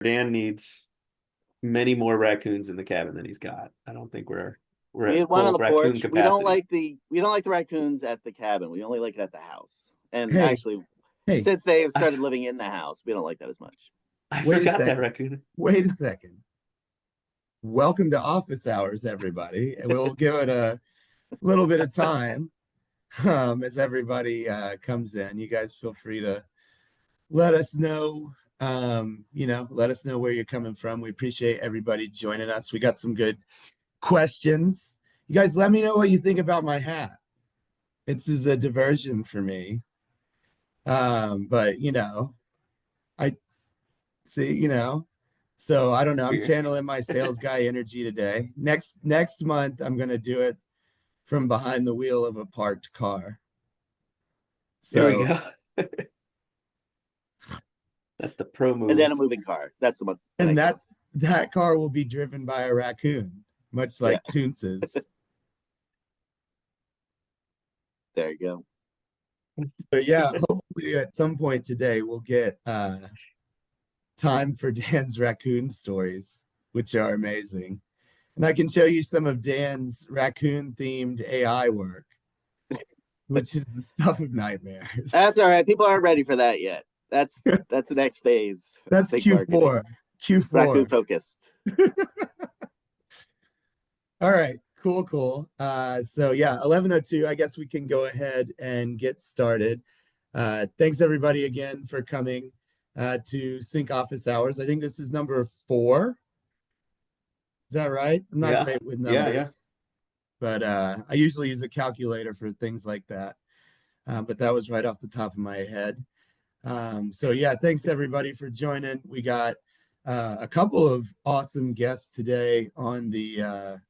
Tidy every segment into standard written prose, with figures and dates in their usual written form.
Dan needs many more raccoons in the cabin than he's got. I don't think we're We at had one on full the raccoon porch. capacity. We don't like the raccoons at the cabin. We only like it at the house. And Hey, actually, hey, since they have I, started living in the house, we don't like that as much. I wait a forgot that second. raccoon. Wait a second. Welcome to office hours, everybody. And we'll give it a little bit of time as everybody comes in. You guys feel free to let us know, let us know where you're coming from. We appreciate everybody joining us. We got some good questions. You guys, let me know what you think about my hat. This is a diversion for me. But I see, so I don't know. I'm channeling my sales guy energy today. Next month, I'm gonna do it from behind the wheel of a parked car. There we So, go. That's the pro And then a move. moving car. That's the and next one. that car will be driven by a raccoon, much Yeah, like Toonce's. there you go. So yeah, hopefully at some point today we'll get time for Dan's raccoon stories, which are amazing. And I can show you some of Dan's raccoon themed AI work, which is the stuff of nightmares. That's all right. People aren't ready for that yet. That's the next phase of That's sync marketing. Q4. Raccoon Q4. focused. All right. Cool, cool. So yeah, 11:02. I guess we can go ahead and get started. Thanks everybody again for coming to Sync Office Hours. I think this is number 4. Is that right? I'm not Yeah. great with Yeah. numbers, but I usually use a calculator for things like that. But that was right off the top of my head. So yeah, thanks everybody for joining. We got a couple of awesome guests today on the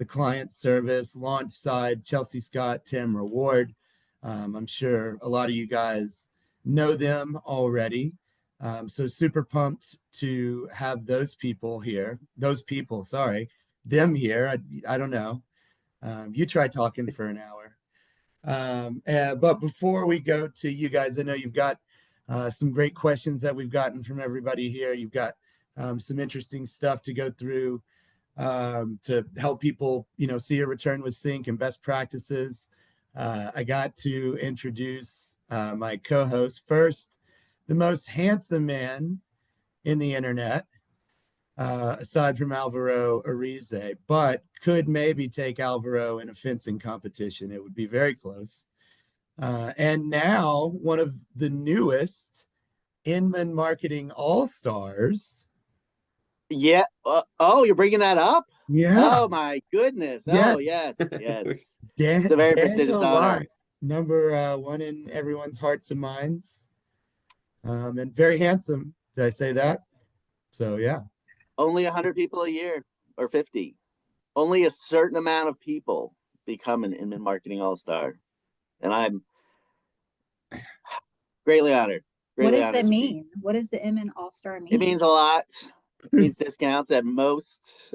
client service launch side. Chelsea Scott, Tamara Ward. I'm sure a lot of you guys know them already. So super pumped to have those people here. Those people, sorry, them here. I don't know. You try talking for an hour. But before we go to you guys, I know you've got some great questions that we've gotten from everybody here. You've got some interesting stuff to go through to help people, see a return with sync and best practices. I got to introduce my co-host first, the most handsome man in the internet, aside from Alvaro Arize, but could maybe take Alvaro in a fencing competition. It would be very close. And now one of the newest Inman Marketing All Stars. Yeah. Oh, you're bringing that up? Yeah. Oh my goodness. Yeah. Oh yes, yes. It's a very prestigious Daniel honor. Locke, number one in everyone's hearts and minds. And very handsome. Did I say that? So yeah. Only 100 people a year or 50. Only a certain amount of people become an Inman Marketing All-Star. And I'm greatly honored. What Greatly does that honored to be. mean? What does the M and All Star It mean? means a lot. It means discounts at most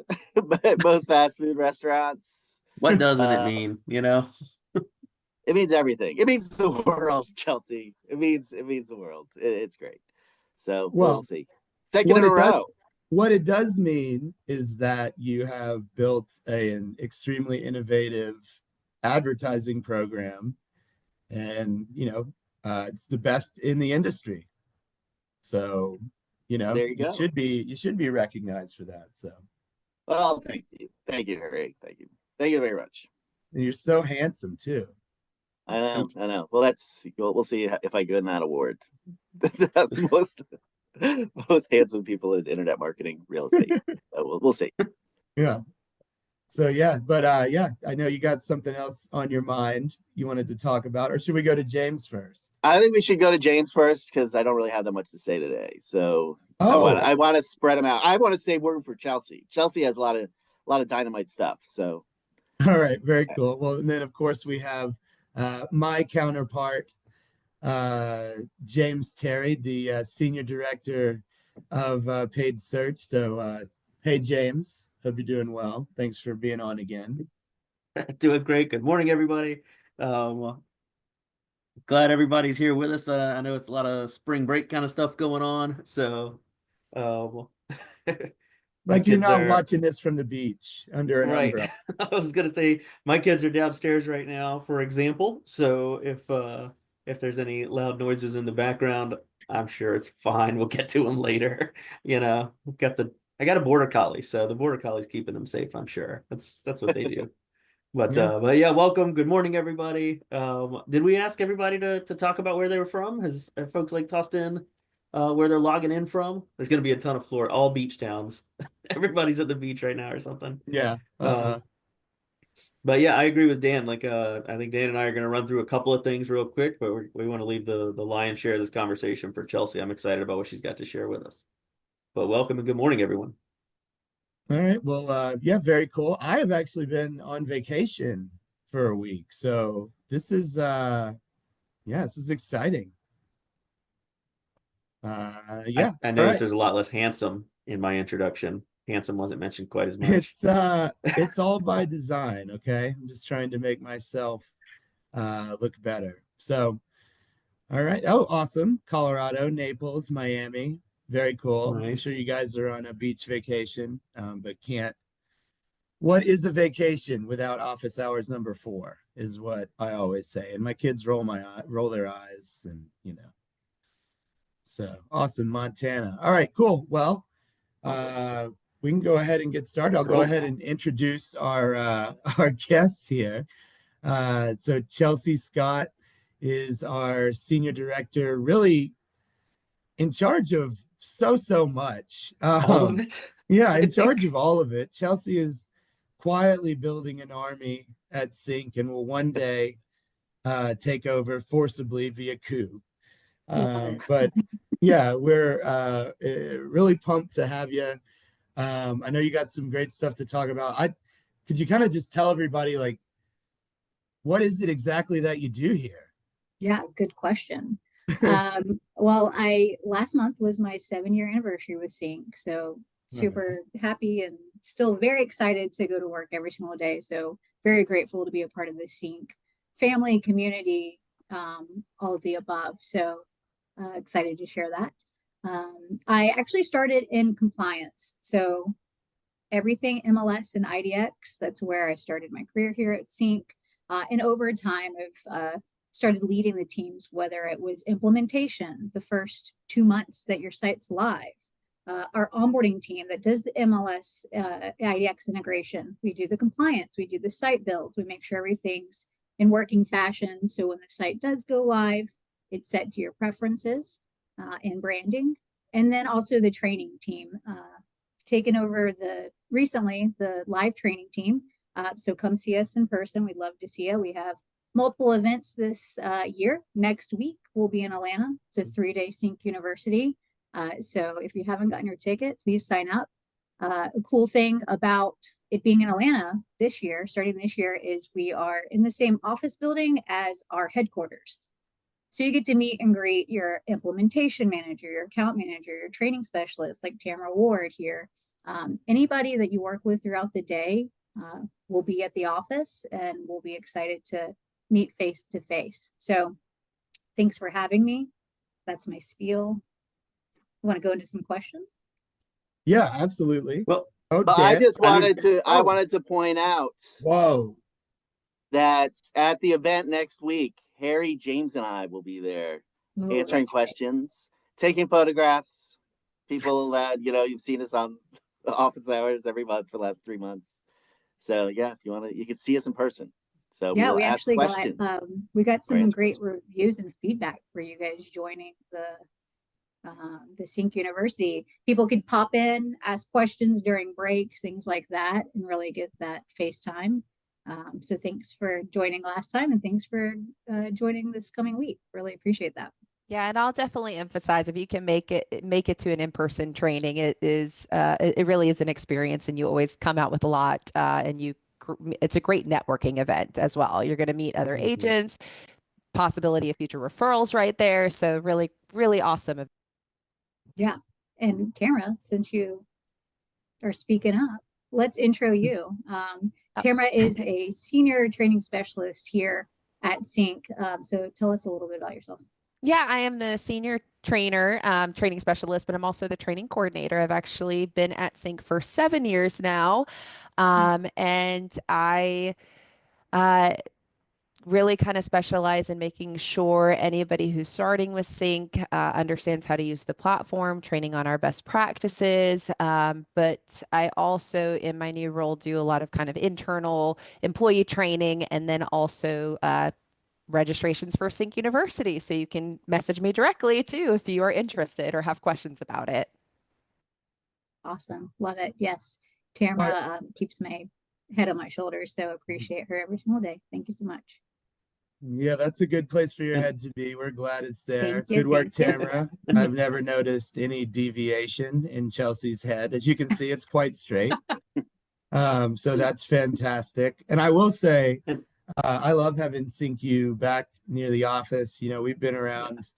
most fast food restaurants. What doesn't it Uh, mean? it means everything. It means the world, Chelsea. It means the world. It's great. So we'll Well, see. Second what in a it does row. what it does mean is that you have built an extremely innovative advertising program, and it's the best in the industry. So, There you you go. should be recognized for that. So, Well, thank you. Thank you, Harry. Thank you. Thank you very much. and you're so handsome too. I know. I know. Well, we'll see if I win that award. That's most handsome people in internet marketing, real estate. We'll see. Yeah. So yeah, but yeah, I know you got something else on your mind you wanted to talk about, or should we go to James first? I think we should go to James first because I don't really have that much to say today. So Oh, I want to spread them out. I want to say word for Chelsea. Chelsea has a lot of dynamite stuff. So all right, very cool. Well, and then of course we have my counterpart, James Terry, the senior director of paid search. So, hey James, hope you're doing well. Thanks for being on again. Doing great. Good morning, everybody. Glad everybody's here with us. I know it's a lot of spring break kind of stuff going on. So, My Like you're kids not are watching this from the beach under an right. umbrella. I was gonna say my kids are downstairs right now, for example. So if there's any loud noises in the background, I'm sure it's fine. We'll get to them later. We've got I got a border collie, so the border collie's keeping them safe, I'm sure. That's what they do. Yeah. But yeah, welcome. Good morning, everybody. Did we ask everybody to talk about where they were from? Have folks like tossed in where they're logging in from? There's gonna be a ton of all beach towns. Everybody's at the beach right now or something. Yeah. But yeah, I agree with Dan. Like, I think Dan and I are going to run through a couple of things real quick, but we want to leave the lion's share of this conversation for Chelsea. I'm excited about what she's got to share with us. But welcome and good morning, everyone. All right. Well, yeah, very cool. I have actually been on vacation for a week. So this is this is exciting. Yeah. I All noticed right. there's a lot less handsome in my introduction. Handsome wasn't mentioned quite as much. It's all by design, okay? I'm just trying to make myself look better. So, all right. Oh, awesome. Colorado, Naples, Miami. Very cool. I'm sure Nice. you guys are on a beach vacation, but can't. What is a vacation without office hours number 4 is what I always say. And my kids roll their eyes and, So, awesome, Montana. All right, cool. Well, we can go ahead and get started. I'll go ahead and introduce our our guests here. So Chelsea Scott is our senior director, really in charge of so much. All of it. Yeah, in I charge think. of all of it. Chelsea is quietly building an army at CINC and will one day take over forcibly via coup. But yeah, we're really pumped to have you. I know you got some great stuff to talk about. Could you kind of just tell everybody like what is it exactly that you do here? Yeah, good question. Well, last month was my 7-year anniversary with CINC, so super happy and still very excited to go to work every single day. So very grateful to be a part of the CINC family, community, all of the above. So excited to share that. I actually started in compliance, so everything MLS and IDX. That's where I started my career here at CINC. And over time, I've started leading the teams, whether it was implementation, the first 2 months that your site's live, our onboarding team that does the MLS IDX integration. We do the compliance, we do the site builds, we make sure everything's in working fashion. So when the site does go live, it's set to your preferences and branding. And then also the training team, taken over recently the live training team. So come see us in person. We'd love to see you. We have multiple events this year. Next week, we'll be in Atlanta. It's a 3-day CINC University. So if you haven't gotten your ticket, please sign up. A cool thing about it being in Atlanta starting this year, is we are in the same office building as our headquarters. So you get to meet and greet your implementation manager, your account manager, your training specialist like Tamara Ward here. Anybody that you work with throughout the day will be at the office, and we'll be excited to meet face to face. So thanks for having me. That's my spiel. Want to go into some questions? Yeah, absolutely. Well, Oh, But Dan. I wanted to point out Whoa. that at the event next week, Harry, James, and I will be there answering questions, taking photographs. People that you've seen us on office hours every month for the last 3 months. So yeah, if you want to, you can see us in person. So Yeah, we'll we ask actually questions. got some great reviews and feedback for you guys joining the CINC University. People could pop in, ask questions during breaks, things like that, and really get that FaceTime. So thanks for joining last time, and thanks for joining this coming week. Really appreciate that. Yeah, and I'll definitely emphasize, if you can make it to an in-person training, it really is an experience, and you always come out with a lot, and it's a great networking event as well. You're going to meet other agents, possibility of future referrals right there. So really, really awesome. Yeah. And Tamara, since you are speaking up, let's intro you. Tamara is a senior training specialist here at CINC. So tell us a little bit about yourself. Yeah, I am the senior trainer, training specialist, but I'm also the training coordinator. I've actually been at CINC for 7 years now. And I uh, really kind of specialize in making sure anybody who's starting with CINC understands how to use the platform, training on our best practices. But I also, in my new role, do a lot of kind of internal employee training and then also registrations for CINC University. So you can message me directly too if you are interested or have questions about it. Awesome. Love it. Yes. All right. Tamara keeps my head on my shoulders, so appreciate her every single day. Thank you so much. Yeah, that's a good place for your And head to be. We're glad it's there. Thank you. Good work, Thank you. Tamara. I've never noticed any deviation in Chelsea's head. As you can see, it's quite straight. So that's fantastic. And I will say, and I love having Sync You back near the office. You know, we've been yeah, around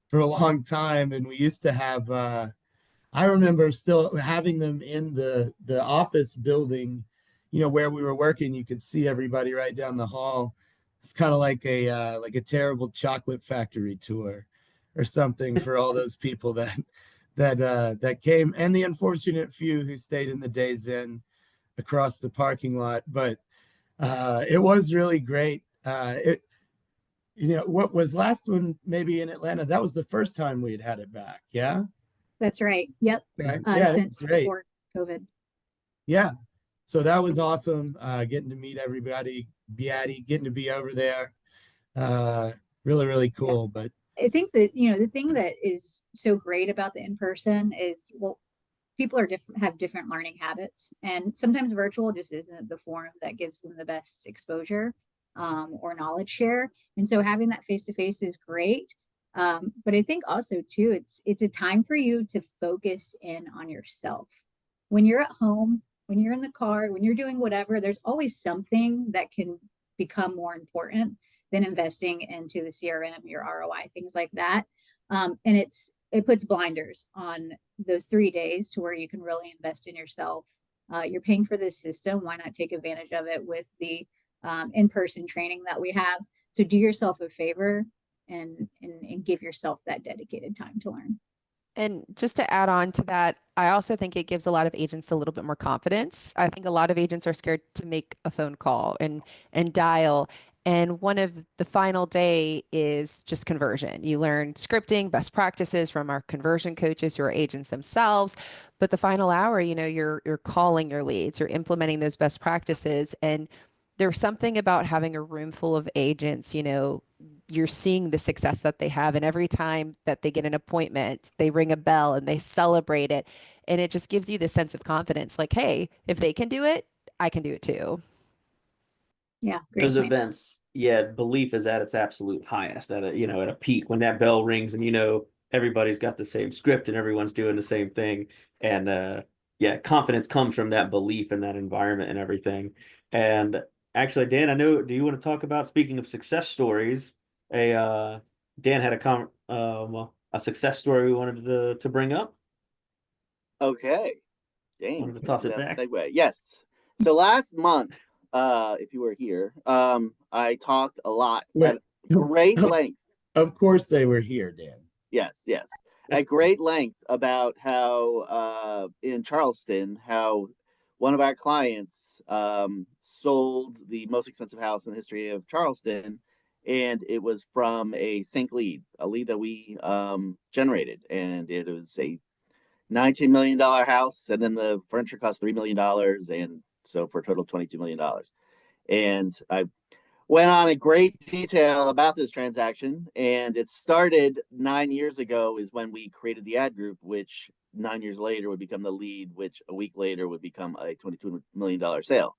for a long time, and we used to have. I remember still having them in the office building. You know, where we were working, you could see everybody right down the hall. It's kind of like a terrible chocolate factory tour, or something for all those people that came, and the unfortunate few who stayed in the days in across the parking lot. But it was really great. What was last one maybe in Atlanta? That was the first time we had it back. Yeah. That's right. Yep. Okay. Yeah, it was Since great. before COVID. Yeah. So that was awesome. Getting to meet everybody, Beatty, getting to be over there. Uh, really, really Yeah. cool. But I think that, the thing that is so great about the in-person is, well, people are different, have different learning habits, and sometimes virtual just isn't the forum that gives them the best exposure or knowledge share. And so having that face-to-face is great. But I think also too, it's a time for you to focus in on yourself. When you're at home, when you're in the car, when you're doing whatever, there's always something that can become more important than investing into the CRM, your ROI, things like that. And it puts blinders on those 3 days to where you can really invest in yourself. You're paying for this system. Why not take advantage of it with the in-person training that we have? So do yourself a favor and give yourself that dedicated time to learn. And just to add on to that, I also think it gives a lot of agents a little bit more confidence. I think a lot of agents are scared to make a phone call and dial. And one of the final day is just conversion. You learn scripting, best practices from our conversion coaches who are agents themselves. But the final hour, you're calling your leads, you're implementing those best practices. And there's something about having a room full of agents, you're seeing the success that they have. And every time that they get an appointment, they ring a bell and they celebrate it. And it just gives you this sense of confidence like, hey, if they can do it, I can do it too. Yeah, great those point. events, yeah, belief is at its absolute highest at a peak when that bell rings and everybody's got the same script and everyone's doing the same thing. And yeah, confidence comes from that belief in that environment and everything. And actually, Dan, I know, do you want to talk about, speaking of success stories, Dan had a success story we wanted to bring up. Okay. James, Wanted to thanks toss for it that back. segue. Yes. So last month, if you were here, I talked a lot wait, at great length. of course they were here, Dan. Yes, yes. At great length about how in Charleston, how one of our clients sold the most expensive house in the history of Charleston, and it was from a sync lead, a lead that we generated, and it was a $19 million house, and then the furniture cost $3 million, and so for a total of $22 million. And I went on a great detail about this transaction, and it started 9 years ago is when we created the ad group, which 9 years later would become the lead, which a week later would become a $22 million sale.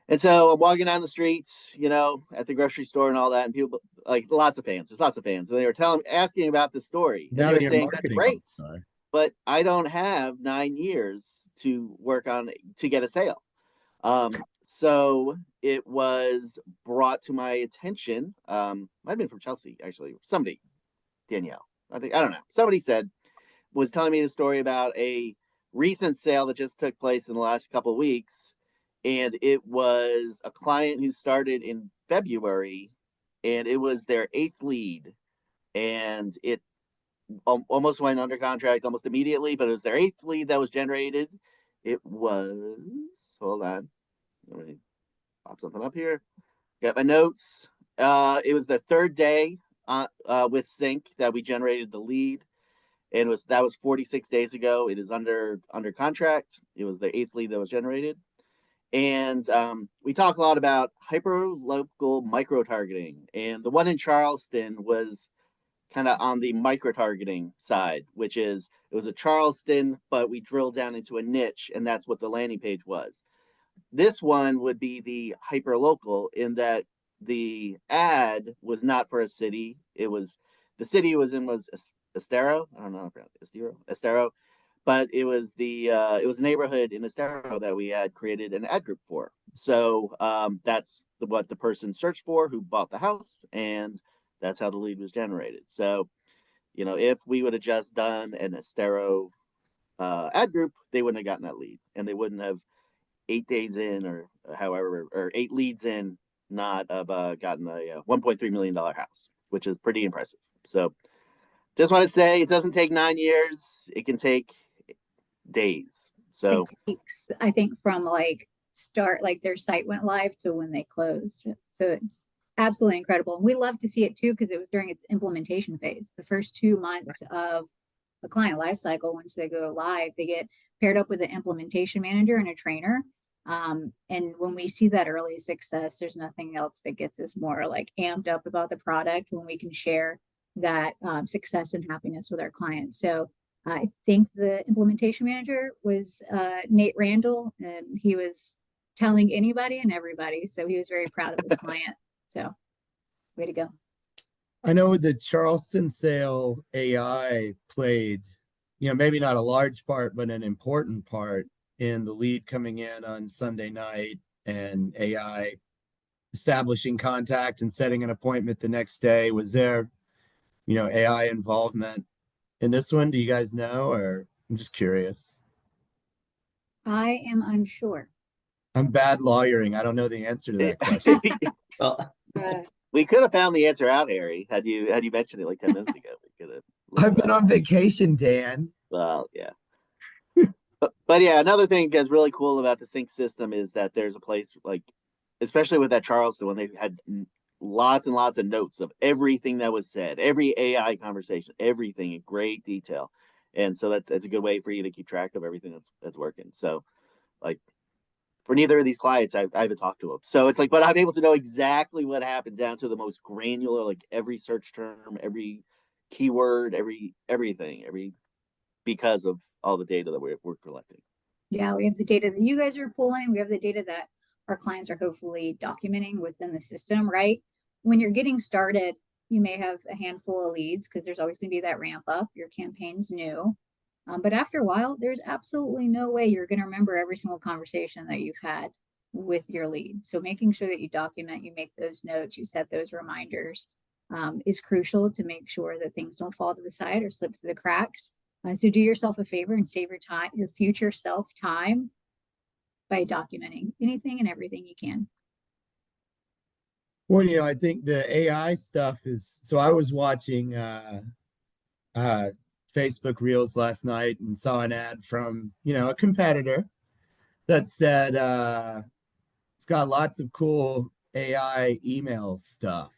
And so I'm walking down the streets, at the grocery store and all that, and people, like, lots of fans. There's lots of fans, and they were asking about the story, and Now they were that you're saying, "That's marketing great, all but I don't have 9 years to work on to get a sale." So it was brought to my attention. Might have been from Chelsea, actually. Somebody, Danielle, I don't know. Somebody was telling me the story about a recent sale that just took place in the last couple of weeks. And it was a client who started in February, and it was their 8th lead. and it almost went under contract almost immediately, but it was their 8th lead that was generated. It was, hold on, let me pop something up here. Got my notes. It was the 3rd day with CINC that we generated the lead, and that was 46 days ago. It is under contract. It was the 8th lead that was generated. And we talk a lot about hyper local micro targeting, and the one in Charleston was kind of on the micro targeting side, which is it was a Charleston, but we drilled down into a niche, and that's what the landing page was. This one would be the hyper local in that the ad was not for a city. It was the city it was in was Estero. I don't know Estero, but it was it was a neighborhood in Estero that we had created an ad group for. So that's what the person searched for who bought the house, and that's how the lead was generated. So, you know, if we would have just done an Estero ad group, they wouldn't have gotten that lead, and they wouldn't have 8 days in or however, or 8 leads in, not have gotten a $1.3 million house, which is pretty impressive. So just want to say it doesn't take 9 years. It can take days. So 6 weeks, I think, from like their site went live to when they closed. So it's absolutely incredible. And we love to see it too, because it was during its implementation phase. The first 2 months of the client lifecycle, once they go live, they get paired up with an implementation manager and a trainer. And when we see that early success, there's nothing else that gets us more like amped up about the product when we can share that success and happiness with our clients. So I think the implementation manager was Nate Randall, and he was telling anybody and everybody. So he was very proud of his client. So way to go. I know the Charleston sale AI played, you know, maybe not a large part, but an important part in the lead coming in on Sunday night, and AI establishing contact and setting an appointment the next day. Was there, you know, AI involvement in this one? Do you guys know, or I'm just curious? I am unsure. I'm bad lawyering. I don't know the answer to that question. Well, we could have found the answer out, Harry, had you mentioned it like 10 minutes ago. We could have I've been on vacation, Dan. Well, yeah. But yeah, another thing that's really cool about the CINC system is that there's a place like, especially with that Charleston, when they had lots and lots of notes of everything that was said, every AI conversation, everything in great detail. And so that's a good way for you to keep track of everything that's working. So like for neither of these clients, I haven't talked to them. So it's like, but I'm able to know exactly what happened down to the most granular, like every search term, every keyword, everything, because of all the data that we're collecting. Yeah, we have the data that you guys are pulling. We have the data that our clients are hopefully documenting within the system, right? When you're getting started, you may have a handful of leads because there's always going to be that ramp up. Your campaign's new. But after a while, there's absolutely no way you're going to remember every single conversation that you've had with your lead. So making sure that you document, you make those notes, you set those reminders is crucial to make sure that things don't fall to the side or slip through the cracks. So do yourself a favor and save your future self time by documenting anything and everything you can. Well, you know, I think the AI stuff is, so I was watching Facebook Reels last night and saw an ad from, you know, a competitor that said it's got lots of cool AI email stuff.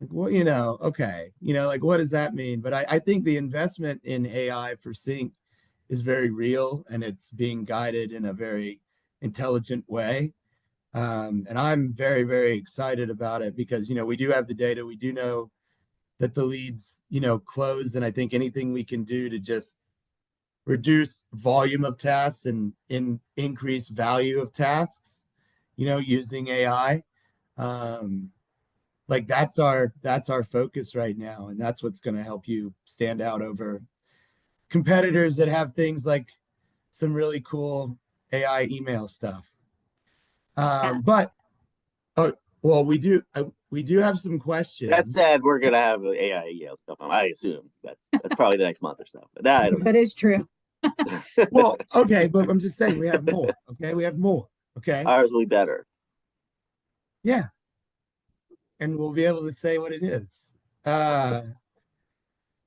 Like, well, you know, okay, you know, like what does that mean? But I think the investment in AI for CINC is very real, and it's being guided in a very intelligent way. And I'm very, very excited about it because, you know, we do have the data. We do know that the leads, you know, close. And I think anything we can do to just reduce volume of tasks and increase value of tasks, you know, using AI, like that's our focus right now. And that's what's going to help you stand out over competitors that have things like some really cool AI email stuff. But oh, well, we do have some questions. That said, we're gonna have AI emails come on. I assume that's probably the next month or so. But I don't know. That is true. Well, okay, but I'm just saying we have more. Okay, we have more. Okay, Ours will be better. yeah, and we'll be able to say what it is.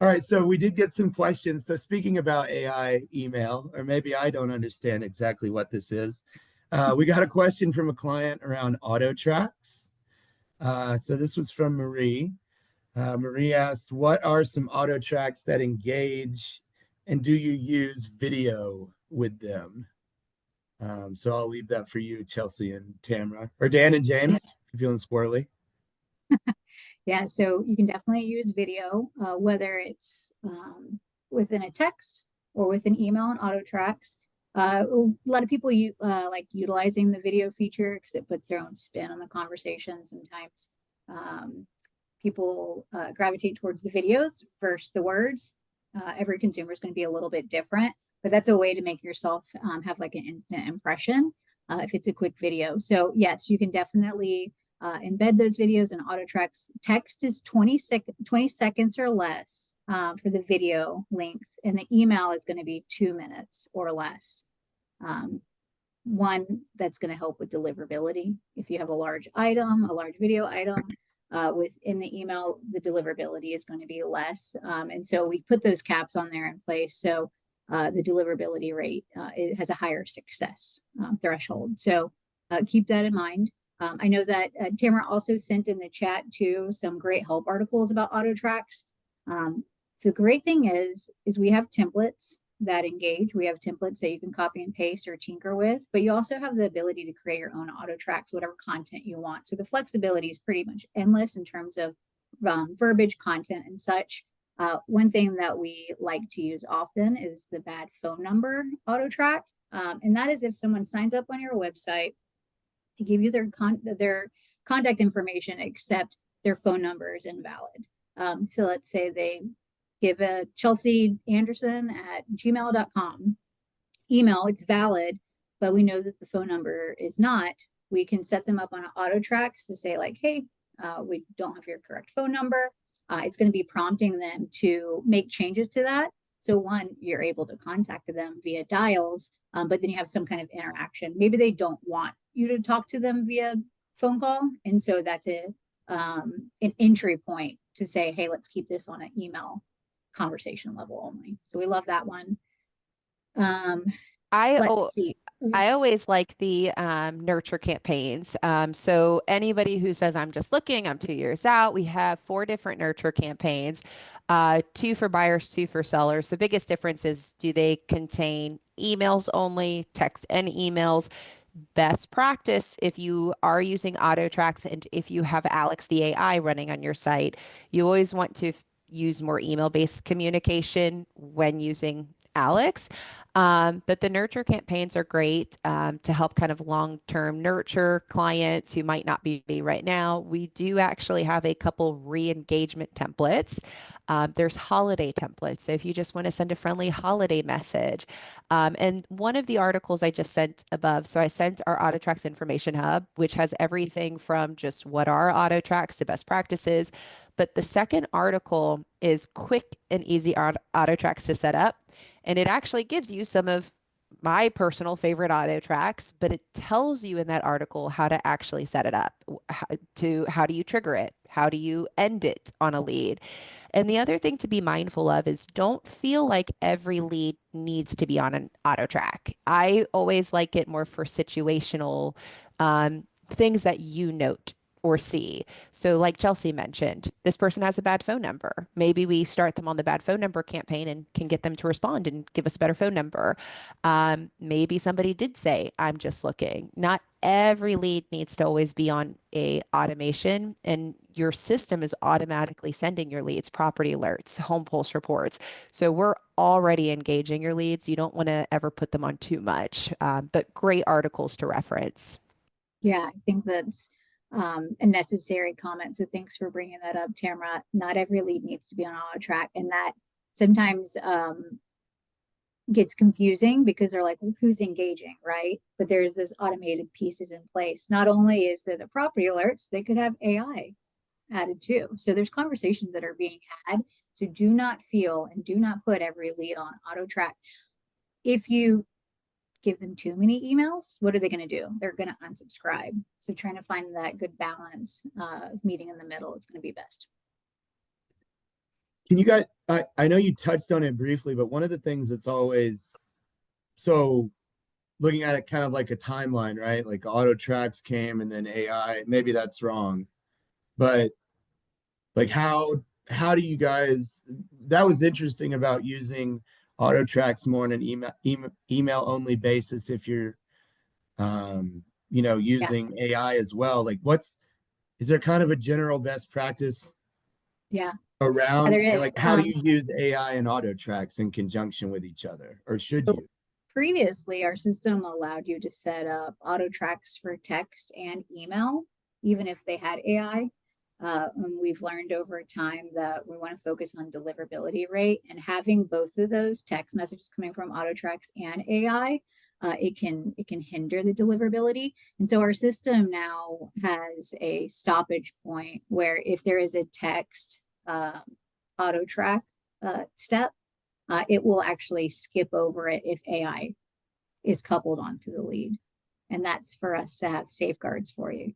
All right, so we did get some questions. So speaking about AI email, or maybe I don't understand exactly what this is. We got a question from a client around auto tracks. So this was from Marie. Marie asked, what are some auto tracks that engage, and do you use video with them? So I'll leave that for you, Chelsea and Tamara, or Dan and James, if you're feeling squirrely. Yeah, so you can definitely use video, whether it's within a text or with an email and auto tracks. A lot of people like utilizing the video feature because it puts their own spin on the conversation. Sometimes people gravitate towards the videos versus the words. Every consumer is going to be a little bit different, but that's a way to make yourself have like an instant impression if it's a quick video. So yes, you can definitely embed those videos in auto tracks. Text is 20 seconds or less for the video length, and the email is going to be 2 minutes or less. One that's going to help with deliverability. If you have a large item, a large video item, within the email, the deliverability is going to be less. And so we put those caps on there in place. So the deliverability rate it has a higher success threshold. So keep that in mind. I know that Tamara also sent in the chat too some great help articles about auto tracks. The great thing is we have templates that engage. We have templates that you can copy and paste or tinker with, but you also have the ability to create your own auto tracks, whatever content you want. So the flexibility is pretty much endless in terms of verbiage, content, and such. One thing that we like to use often is the bad phone number auto track. And that is if someone signs up on your website to give you their contact information, except their phone number is invalid. So let's say they give a Chelsea Anderson at gmail.com email, it's valid, but we know that the phone number is not. We can set them up on an auto tracks to say like, hey, we don't have your correct phone number. It's going to be prompting them to make changes to that. So one, you're able to contact them via dials, but then you have some kind of interaction. Maybe they don't want you to talk to them via phone call. And so that's an entry point to say, hey, let's keep this on an email conversation level only. So we love that one. Let's see. I always like the nurture campaigns. So anybody who says, I'm just looking, I'm 2 years out, we have 4 different nurture campaigns, 2 for buyers, 2 for sellers. The biggest difference is, do they contain emails only, text and emails? Best practice, if you are using auto tracks and if you have Alex the AI running on your site, you always want to use more email-based communication when using Alex. But the nurture campaigns are great to help kind of long-term nurture clients who might not be right now. We do actually have a couple re-engagement templates. There's holiday templates. So if you just want to send a friendly holiday message. And one of the articles I just sent above, so I sent our Auto Tracks Information Hub, which has everything from just what are auto tracks to best practices. But the second article is quick and easy auto tracks to set up. And it actually gives you some of my personal favorite auto tracks, but it tells you in that article how to actually set it up. How do you trigger it? How do you end it on a lead? And the other thing to be mindful of is, don't feel like every lead needs to be on an auto track. I always like it more for situational things that you note or see. So like Chelsea mentioned, this person has a bad phone number. Maybe we start them on the bad phone number campaign and can get them to respond and give us a better phone number. Maybe somebody did say, I'm just looking. Not every lead needs to always be on a automation, and your system is automatically sending your leads property alerts, home pulse reports. So we're already engaging your leads. You don't want to ever put them on too much, but great articles to reference. Yeah, I think that's a necessary comment. So thanks for bringing that up, Tamara. Not every lead needs to be on auto track, and that sometimes gets confusing because they're like, well, who's engaging, right? But there's those automated pieces in place. Not only is there the property alerts, they could have AI added too. So there's conversations that are being had. So do not feel and do not put every lead on auto track. If you give them too many emails, what are they going to do? They're going to unsubscribe. So trying to find that good balance, meeting in the middle is going to be best. Can you guys, I know you touched on it briefly, but one of the things that's always, so looking at it kind of like a timeline, right? Like auto tracks came and then AI, maybe that's wrong, but like how do you guys, that was interesting about using auto tracks more on an email only basis if you're Yeah. using AI as well. Like is there kind of a general best practice Yeah. around, There and is. like how do you use AI and auto tracks in conjunction with each other, or should So you? previously, our system allowed you to set up auto tracks for text and email, even if they had AI. And we've learned over time that we want to focus on deliverability rate, and having both of those text messages coming from auto tracks and AI, it can hinder the deliverability. And so our system now has a stoppage point where if there is a text auto track step, it will actually skip over it if AI is coupled onto the lead. And that's for us to have safeguards for you.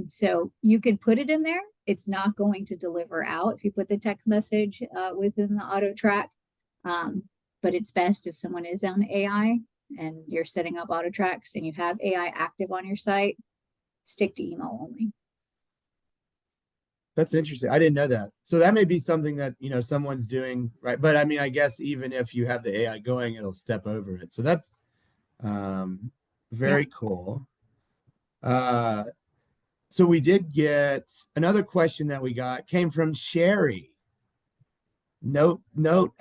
So you could put it in there. It's not going to deliver out if you put the text message within the auto track. But it's best if someone is on AI and you're setting up auto tracks and you have AI active on your site, stick to email only. That's interesting. I didn't know that. So that may be something that, someone's doing, right? But I mean, I guess even if you have the AI going, it'll step over it. So that's very cool. So we did get another question that we got came from Sherry. Note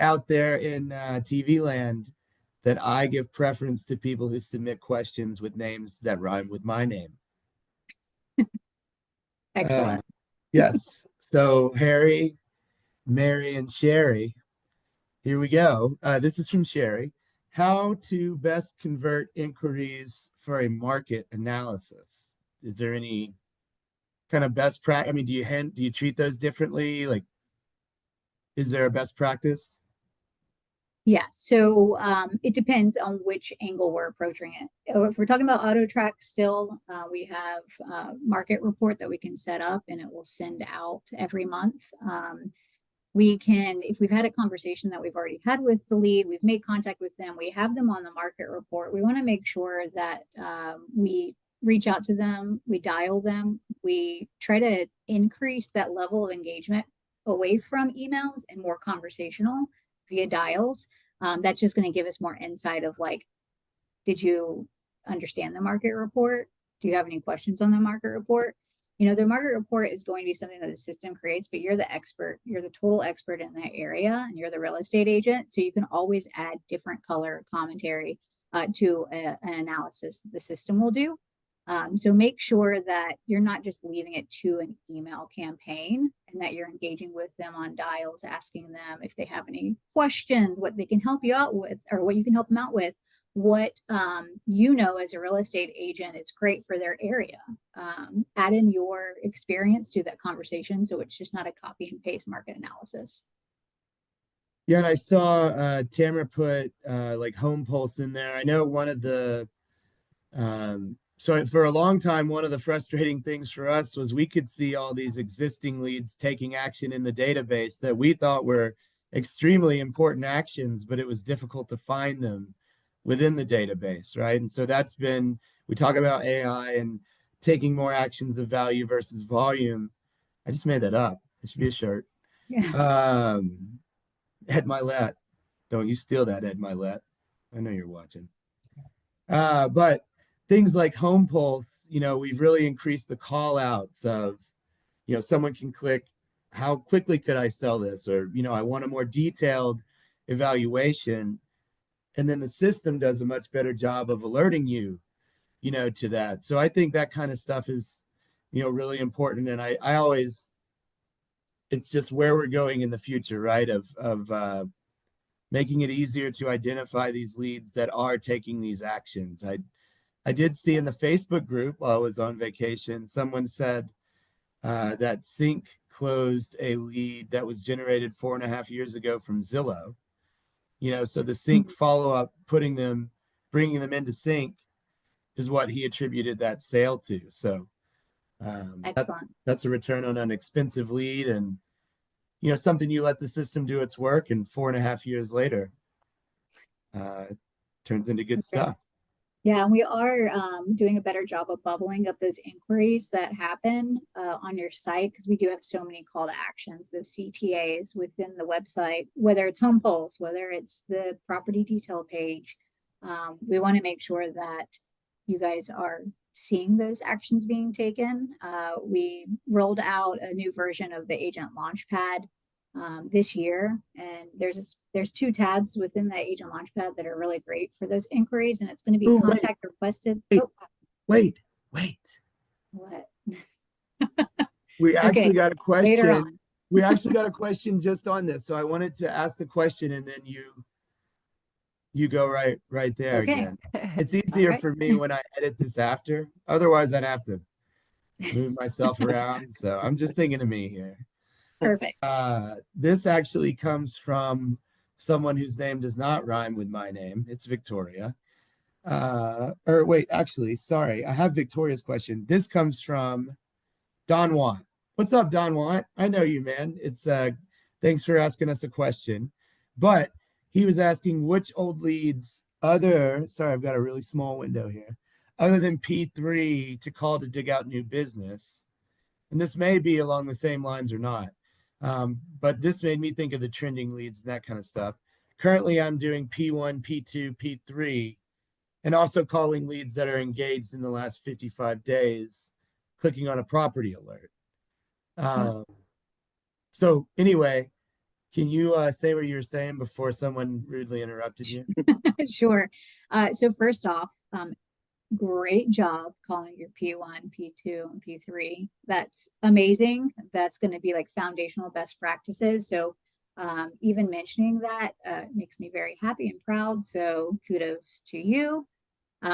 out there in TV land that I give preference to people who submit questions with names that rhyme with my name. Excellent. Yes. So Harry, Mary, and Sherry, here we go. This is from Sherry. How to best convert inquiries for a market analysis? Is there any kind of best practice? I mean, do you treat those differently? Like, is there a best practice? Yeah, so it depends on which angle we're approaching it. If we're talking about auto track still, we have a market report that we can set up and it will send out every month. We can, if we've had a conversation that we've already had with the lead, we've made contact with them, we have them on the market report. We want to make sure that we reach out to them, we dial them, we try to increase that level of engagement away from emails and more conversational via dials. That's just going to give us more insight of like, did you understand the market report? Do you have any questions on the market report? The market report is going to be something that the system creates, but you're the expert, you're the total expert in that area, and you're the real estate agent. So you can always add different color commentary to an analysis the system will do. So make sure that you're not just leaving it to an email campaign and that you're engaging with them on dials, asking them if they have any questions, what they can help you out with, or what you can help them out with, what as a real estate agent is great for their area. Add in your experience to that conversation so it's just not a copy and paste market analysis. Yeah, and I saw Tamara put like Home Pulse in there. I know one of the so for a long time, one of the frustrating things for us was we could see all these existing leads taking action in the database that we thought were extremely important actions, but it was difficult to find them within the database, right? And so we talk about AI and taking more actions of value versus volume. I just made that up. It should be a shirt. Yeah. Ed Milet. Don't you steal that, Ed Milet. I know you're watching. But things like Home Pulse, we've really increased the call outs of, someone can click, how quickly could I sell this? Or, I want a more detailed evaluation. And then the system does a much better job of alerting you, to that. So I think that kind of stuff is, really important. And I always, it's just where we're going in the future, right? Of making it easier to identify these leads that are taking these actions. I did see in the Facebook group while I was on vacation, someone said that CINC closed a lead that was generated 4.5 years ago from Zillow. So the CINC follow up, bringing them into CINC is what he attributed that sale to. So Excellent. that's a return on an expensive lead, and something you let the system do its work, and 4.5 years later, it turns into good Okay. stuff. Yeah, and we are doing a better job of bubbling up those inquiries that happen on your site, because we do have so many call to actions, those CTAs within the website, whether it's home polls, whether it's the property detail page. We want to make sure that you guys are seeing those actions being taken. We rolled out a new version of the Agent Launchpad this year, and there's 2 tabs within the Agent Launchpad that are really great for those inquiries, and it's going to be Ooh, contact requested. wait, Oh, wait. what? We Okay, actually got a later question. on. We actually got a question just on this. So I wanted to ask the question, and then you go right there Okay, again. It's all easier right, for me when I edit this after. Otherwise, I'd have to move myself around. So I'm just thinking of me here. perfect. This actually comes from someone whose name does not rhyme with my name. It's Victoria. Or wait, actually, sorry. I have Victoria's question. This comes from Don Watt. What's up, Don Watt? I know you, man. It's thanks for asking us a question. But he was asking which old leads sorry, I've got a really small window here, other than P3 to call to dig out new business. And this may be along the same lines or not. But this made me think of the trending leads and that kind of stuff. Currently, I'm doing P1, P2, P3, and also calling leads that are engaged in the last 55 days, clicking on a property alert. So anyway, can you say what you were saying before someone rudely interrupted you? Sure. So first off, great job calling your P1, P2, and P3. That's amazing. That's going to be like foundational best practices. So even mentioning that makes me very happy and proud. So kudos to you.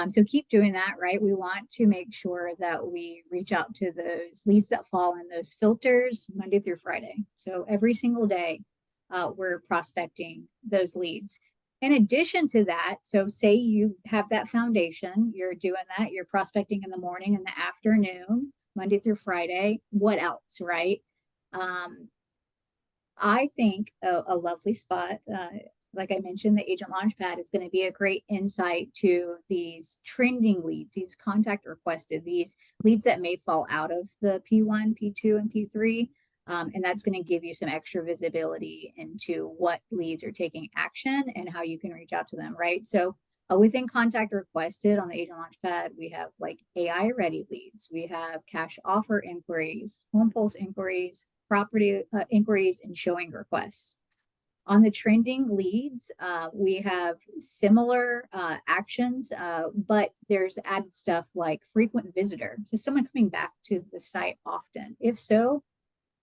So keep doing that, right? We want to make sure that we reach out to those leads that fall in those filters Monday through Friday. So every single day, we're prospecting those leads. In addition to that, so say you have that foundation, you're doing that, you're prospecting in the morning and the afternoon, Monday through Friday. What else, right? I think a lovely spot, like I mentioned, the Agent Launchpad is going to be a great insight to these trending leads, these contact requested, these leads that may fall out of the P1, P2, and P3. And that's going to give you some extra visibility into what leads are taking action and how you can reach out to them, right? So within contact requested on the Agent Launchpad, we have like AI ready leads, we have cash offer inquiries, home pulse inquiries, property inquiries, and showing requests. On the trending leads, we have similar actions, but there's added stuff like frequent visitor. So someone coming back to the site often. If so,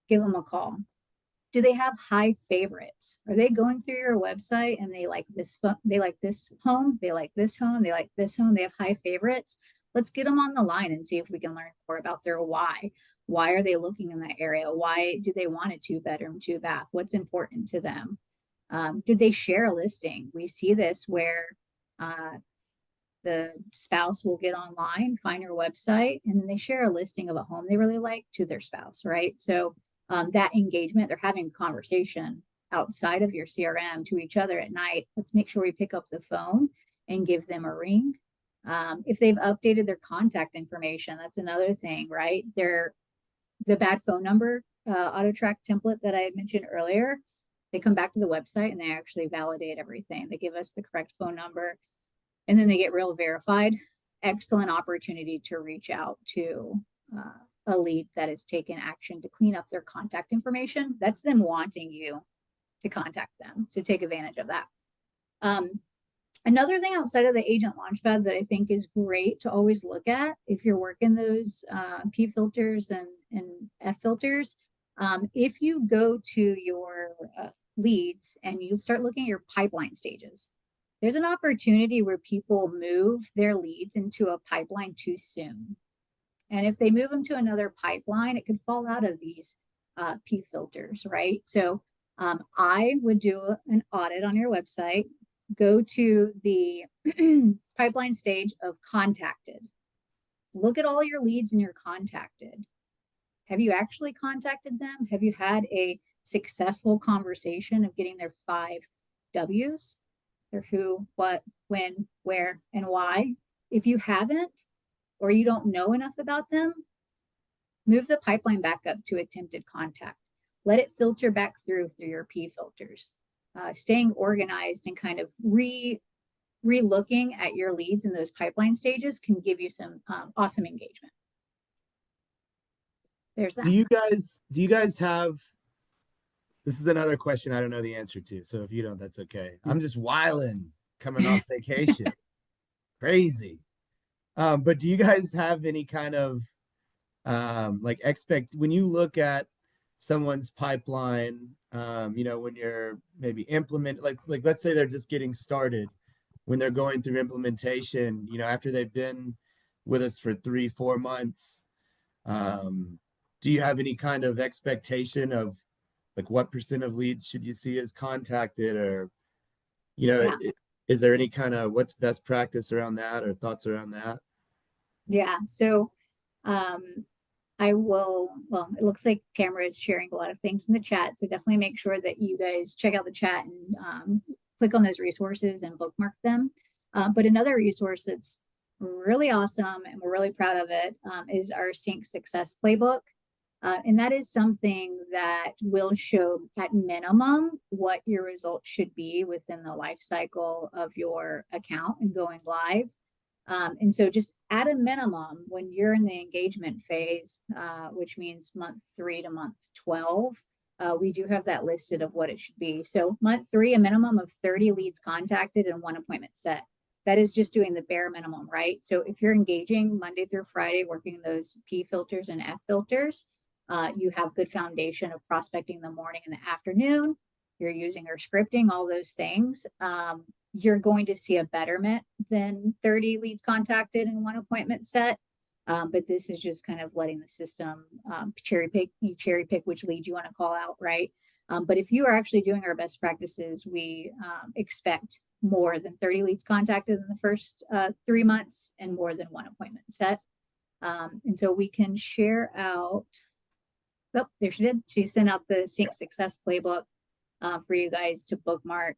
give them a call. Do they have high favorites? Are they going through your website and they like this home, they like this home, they like this home, they like this home, they have high favorites? Let's get them on the line and see if we can learn more about their why. Why are they looking in that area? Why do they want a 2-bedroom, 2-bath? What's important to them? Did they share a listing? We see this where the spouse will get online, find your website, and then they share a listing of a home they really like to their spouse, right? So that engagement, they're having conversation outside of your CRM to each other at night. Let's make sure we pick up the phone and give them a ring. If they've updated their contact information, that's another thing, right? The bad phone number auto track template that I had mentioned earlier, they come back to the website and they actually validate everything. They give us the correct phone number and then they get real verified. Excellent opportunity to reach out to a lead that has taken action to clean up their contact information. That's them wanting you to contact them. So take advantage of that. Another thing outside of the Agent Launchpad that I think is great to always look at if you're working those P filters and F filters, if you go to your leads and you start looking at your pipeline stages, there's an opportunity where people move their leads into a pipeline too soon. And if they move them to another pipeline, it could fall out of these P filters, right? So I would do an audit on your website, go to the pipeline stage of contacted. Look at all your leads in your contacted. Have you actually contacted them? Have you had a successful conversation of getting their 5 W's, their who, what, when, where, and why. If you haven't, or you don't know enough about them, move the pipeline back up to attempted contact. Let it filter back through your P filters. Staying organized and kind of re-looking at your leads in those pipeline stages can give you some awesome engagement. There's that. Do you guys have, this is another question I don't know the answer to, so if you don't, that's okay. I'm just wilding, coming off vacation. Crazy. But do you guys have any kind of like when you look at someone's pipeline, when you're maybe like let's say they're just getting started, when they're going through implementation, after they've been with us for 3-4 months, do you have any kind of expectation of like what % of leads should you see as contacted, or Yeah. is there any kind of what's best practice around that or thoughts around that? Yeah. So I will, well, it looks like Tamara is sharing a lot of things in the chat. So definitely make sure that you guys check out the chat and click on those resources and bookmark them. But another resource that's really awesome and we're really proud of it is our CINC Success Playbook. And that is something that will show at minimum what your results should be within the life cycle of your account and going live. And so just at a minimum, when you're in the engagement phase, which means month 3 to month 12, we do have that listed of what it should be. So month 3, a minimum of 30 leads contacted and 1 appointment set. That is just doing the bare minimum, right? So if you're engaging Monday through Friday, working those P filters and F filters, you have good foundation of prospecting the morning and the afternoon. You're using our scripting, all those things. You're going to see a betterment than 30 leads contacted and 1 appointment set. But this is just kind of letting the system cherry pick which lead you want to call out, right? But if you are actually doing our best practices, we expect more than 30 leads contacted in the first 3 months and more than 1 appointment set. And so we can share out, oh, there she did. She sent out the CINC Success Playbook for you guys to bookmark.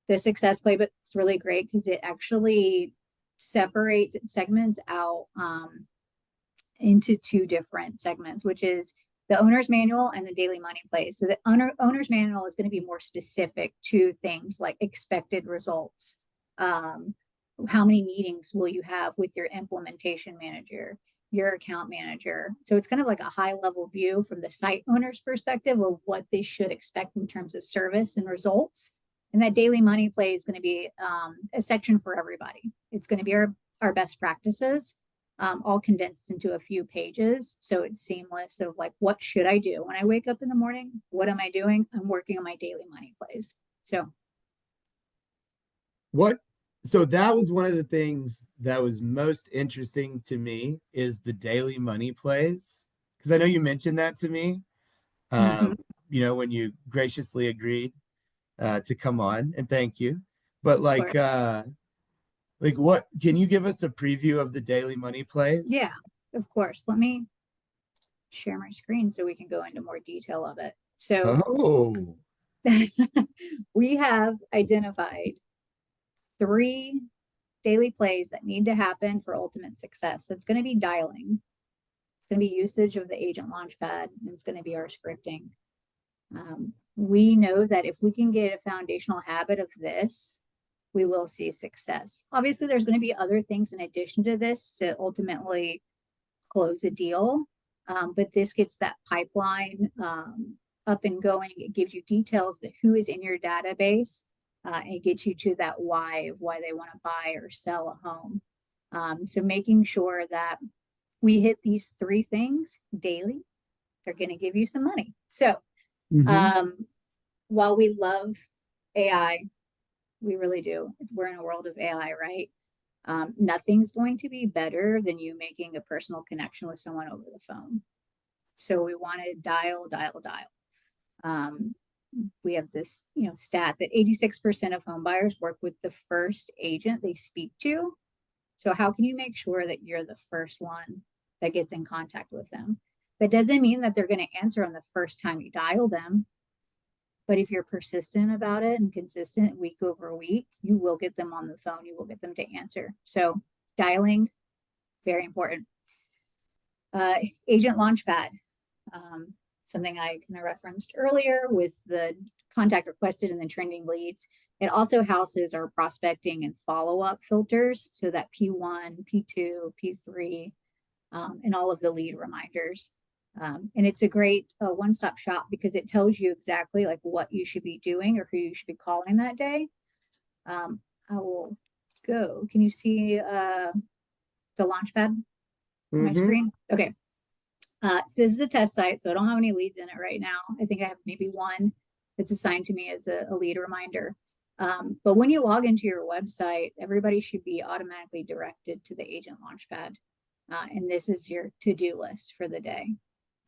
The Success Playbook is really great because it actually segments out into 2 different segments, which is the owner's manual and the daily money plays. So the owner's manual is going to be more specific to things like expected results. How many meetings will you have with your implementation manager, your account manager? So it's kind of like a high level view from the site owner's perspective of what they should expect in terms of service and results. And that daily money play is going to be a section for everybody. It's going to be our best practices, all condensed into a few pages. So it's seamless of like, what should I do when I wake up in the morning? What am I doing? I'm working on my daily money plays. So that was one of the things that was most interesting to me is the daily money plays. Because I know you mentioned that to me, when you graciously agreed to come on, and thank you. But like what can you give us a preview of the daily money plays? Yeah, of course. Let me share my screen so we can go into more detail of it. So we have identified 3 daily plays that need to happen for ultimate success. It's going to be dialing. It's going to be usage of the agent launchpad, and it's going to be our scripting. We know that if we can get a foundational habit of this, we will see success. Obviously, there's going to be other things in addition to this to ultimately close a deal. But this gets that pipeline up and going. It gives you details to who is in your database. And gets you to that why of why they want to buy or sell a home. So making sure that we hit these 3 things daily, they're going to give you some money. So while we love AI, we really do. We're in a world of AI, right? Nothing's going to be better than you making a personal connection with someone over the phone. So we want to dial. We have this, stat that 86% of home buyers work with the first agent they speak to. So how can you make sure that you're the first one that gets in contact with them? That doesn't mean that they're going to answer on the first time you dial them. But if you're persistent about it and consistent week over week, you will get them on the phone. You will get them to answer. So dialing, very important. Agent Launchpad, something I kind of referenced earlier with the contact requested and the trending leads. It also houses our prospecting and follow-up filters. So that P1, P2, P3, and all of the lead reminders. And it's a great one-stop shop because it tells you exactly like what you should be doing or who you should be calling that day. I will go. Can you see the Launchpad on my screen? Okay. So this is a test site, so I don't have any leads in it right now. I think I have maybe one that's assigned to me as a lead reminder. But when you log into your website, everybody should be automatically directed to the Agent Launchpad. And this is your to-do list for the day.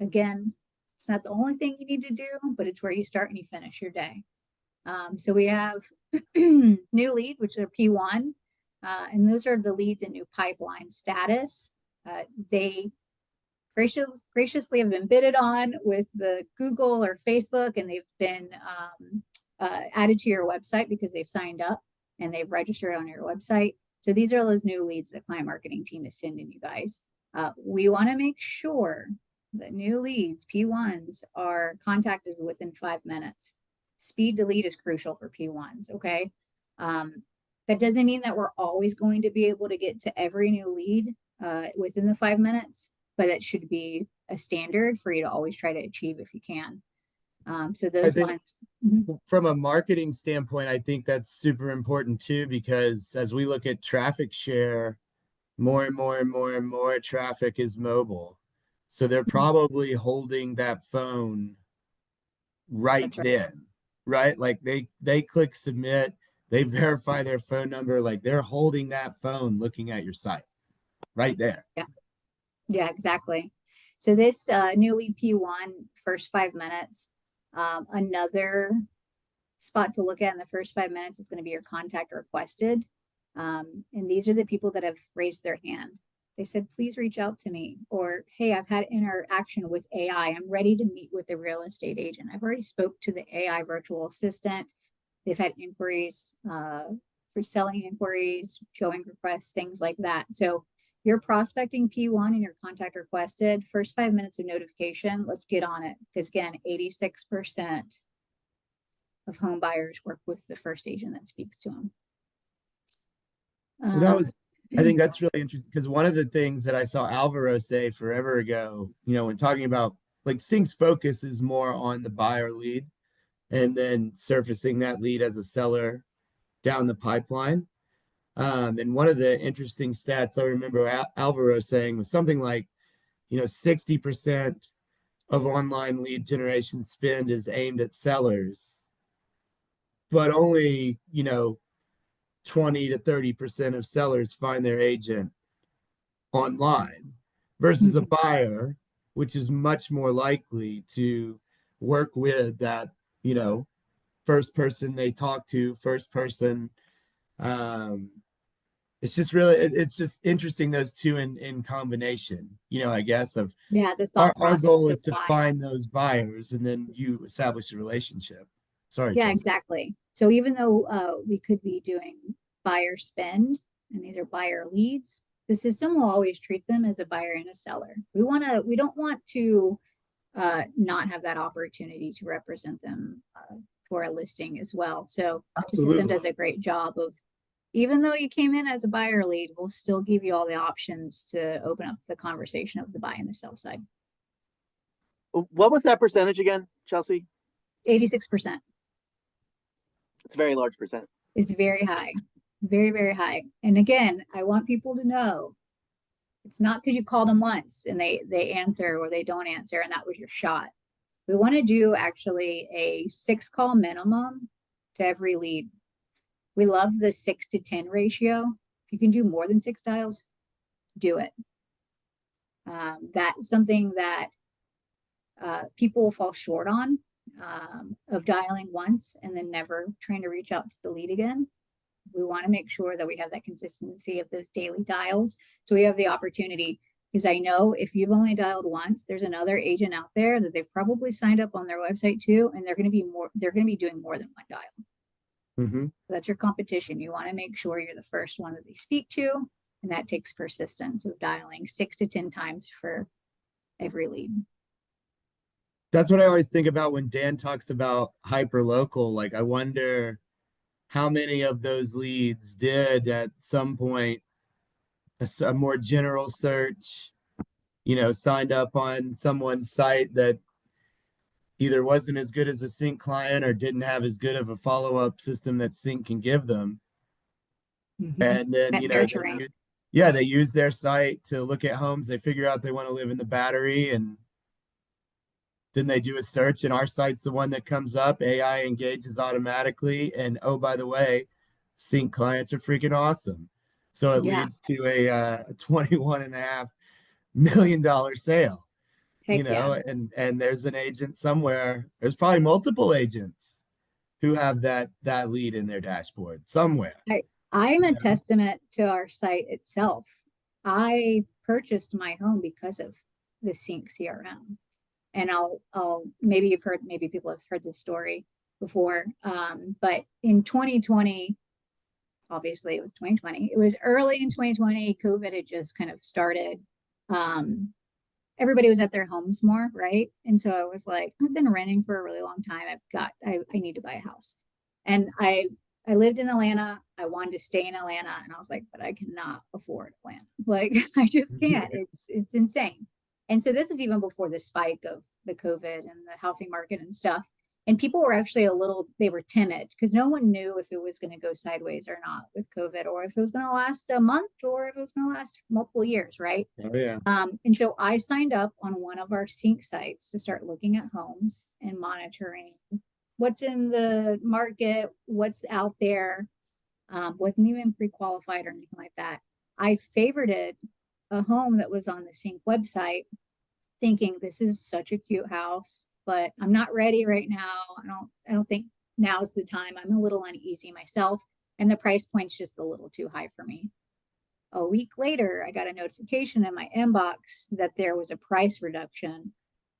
Again, it's not the only thing you need to do, but it's where you start and you finish your day. So we have new lead, which are P1, and those are the leads in new pipeline status. They graciously have been bidded on with the Google or Facebook, and they've been added to your website because they've signed up and they've registered on your website. So these are those new leads the client marketing team is sending you guys. We want to make sure that new leads, P1s, are contacted within 5 minutes. Speed to lead is crucial for P1s, okay? That doesn't mean that we're always going to be able to get to every new lead within the 5 minutes, but it should be a standard for you to always try to achieve if you can. So those ones. From a marketing standpoint, I think that's super important too, because as we look at traffic share, more and more and more and more traffic is mobile. So they're probably holding that phone right then, right? Like they click submit, they verify their phone number, like they're holding that phone looking at your site right there. Yeah, exactly. So this new lead P1, first 5 minutes. Another spot to look at in the first 5 minutes is going to be your contact requested. And these are the people that have raised their hand. They said, please reach out to me. Or, hey, I've had interaction with AI. I'm ready to meet with a real estate agent. I've already spoke to the AI virtual assistant. They've had inquiries for selling inquiries, showing requests, things like that. So your prospecting P1 and your contact requested, first 5 minutes of notification, let's get on it. Because again, 86% of home buyers work with the first agent that speaks to them. Well, I think that's really interesting because one of the things that I saw Alvaro say forever ago, when talking about like CINC's focus is more on the buyer lead and then surfacing that lead as a seller down the pipeline. And one of the interesting stats I remember Alvaro saying was something like, 60% of online lead generation spend is aimed at sellers, but only, 20 to 30% of sellers find their agent online versus a buyer, which is much more likely to work with that, first person they talk to, first person. It's just really, it's just interesting, those two in combination, I guess of the our goal is to find those buyers and then you establish a relationship. Sorry. Yeah, Chelsea. exactly. So even though we could be doing buyer spend, and these are buyer leads, the system will always treat them as a buyer and a seller. We don't want to not have that opportunity to represent them for a listing as well. So Absolutely. The system does a great job of, even though you came in as a buyer lead, we'll still give you all the options to open up the conversation of the buy and the sell side. What was that percentage again, Chelsea? 86%. It's a very large percent. It's very high. Very, very high. And again, I want people to know it's not because you called them once and they answer or they don't answer and that was your shot. We want to do actually a 6 call minimum to every lead. We love the 6 to 10 ratio. If you can do more than 6 dials, do it. That's something that people will fall short on, of dialing once and then never trying to reach out to the lead again. We want to make sure that we have that consistency of those daily dials. So we have the opportunity Because I know if you've only dialed once, there's another agent out there that they've probably signed up on their website too, and they're going to be doing more than one dial. Mm-hmm. That's your competition. You want to make sure you're the first one that they speak to, and that takes persistence of dialing 6 to 10 times for every lead. That's what I always think about when Dan talks about hyper local. Like, I wonder how many of those leads did at some point a more general search, signed up on someone's site that either wasn't as good as a CINC client or didn't have as good of a follow-up system that CINC can give them. And then, That nurturing. they use their site to look at homes. They figure out they want to live in the Battery, and then they do a search, and our site's the one that comes up. AI engages automatically. And oh, by the way, CINC clients are freaking awesome. So it Yeah. leads to a $21.5 million sale. Heck yeah. And there's an agent somewhere. There's probably multiple agents who have that lead in their dashboard somewhere. I'm a testament to our site itself. I purchased my home because of the CINC CRM. And I'll maybe people have heard this story before. But in 2020, obviously it was 2020. It was early in 2020. COVID had just kind of started. Everybody was at their homes more, right? And so I was like, I've been renting for a really long time. I need to buy a house. And I lived in Atlanta. I wanted to stay in Atlanta. And I was like, but I cannot afford Atlanta. Like, I just can't. It's insane. And so this is even before the spike of the COVID and the housing market and stuff. And people were actually they were timid because no one knew if it was going to go sideways or not with COVID, or if it was going to last a month, or if it was going to last multiple years, right? Oh, yeah. And so I signed up on one of our CINC sites to start looking at homes and monitoring what's in the market, what's out there. Wasn't even pre-qualified or anything like that. I favorited a home that was on the CINC website, thinking this is such a cute house, but I'm not ready right now. I don't think now's the time. I'm a little uneasy myself, and the price point's just a little too high for me. A week later, I got a notification in my inbox that there was a price reduction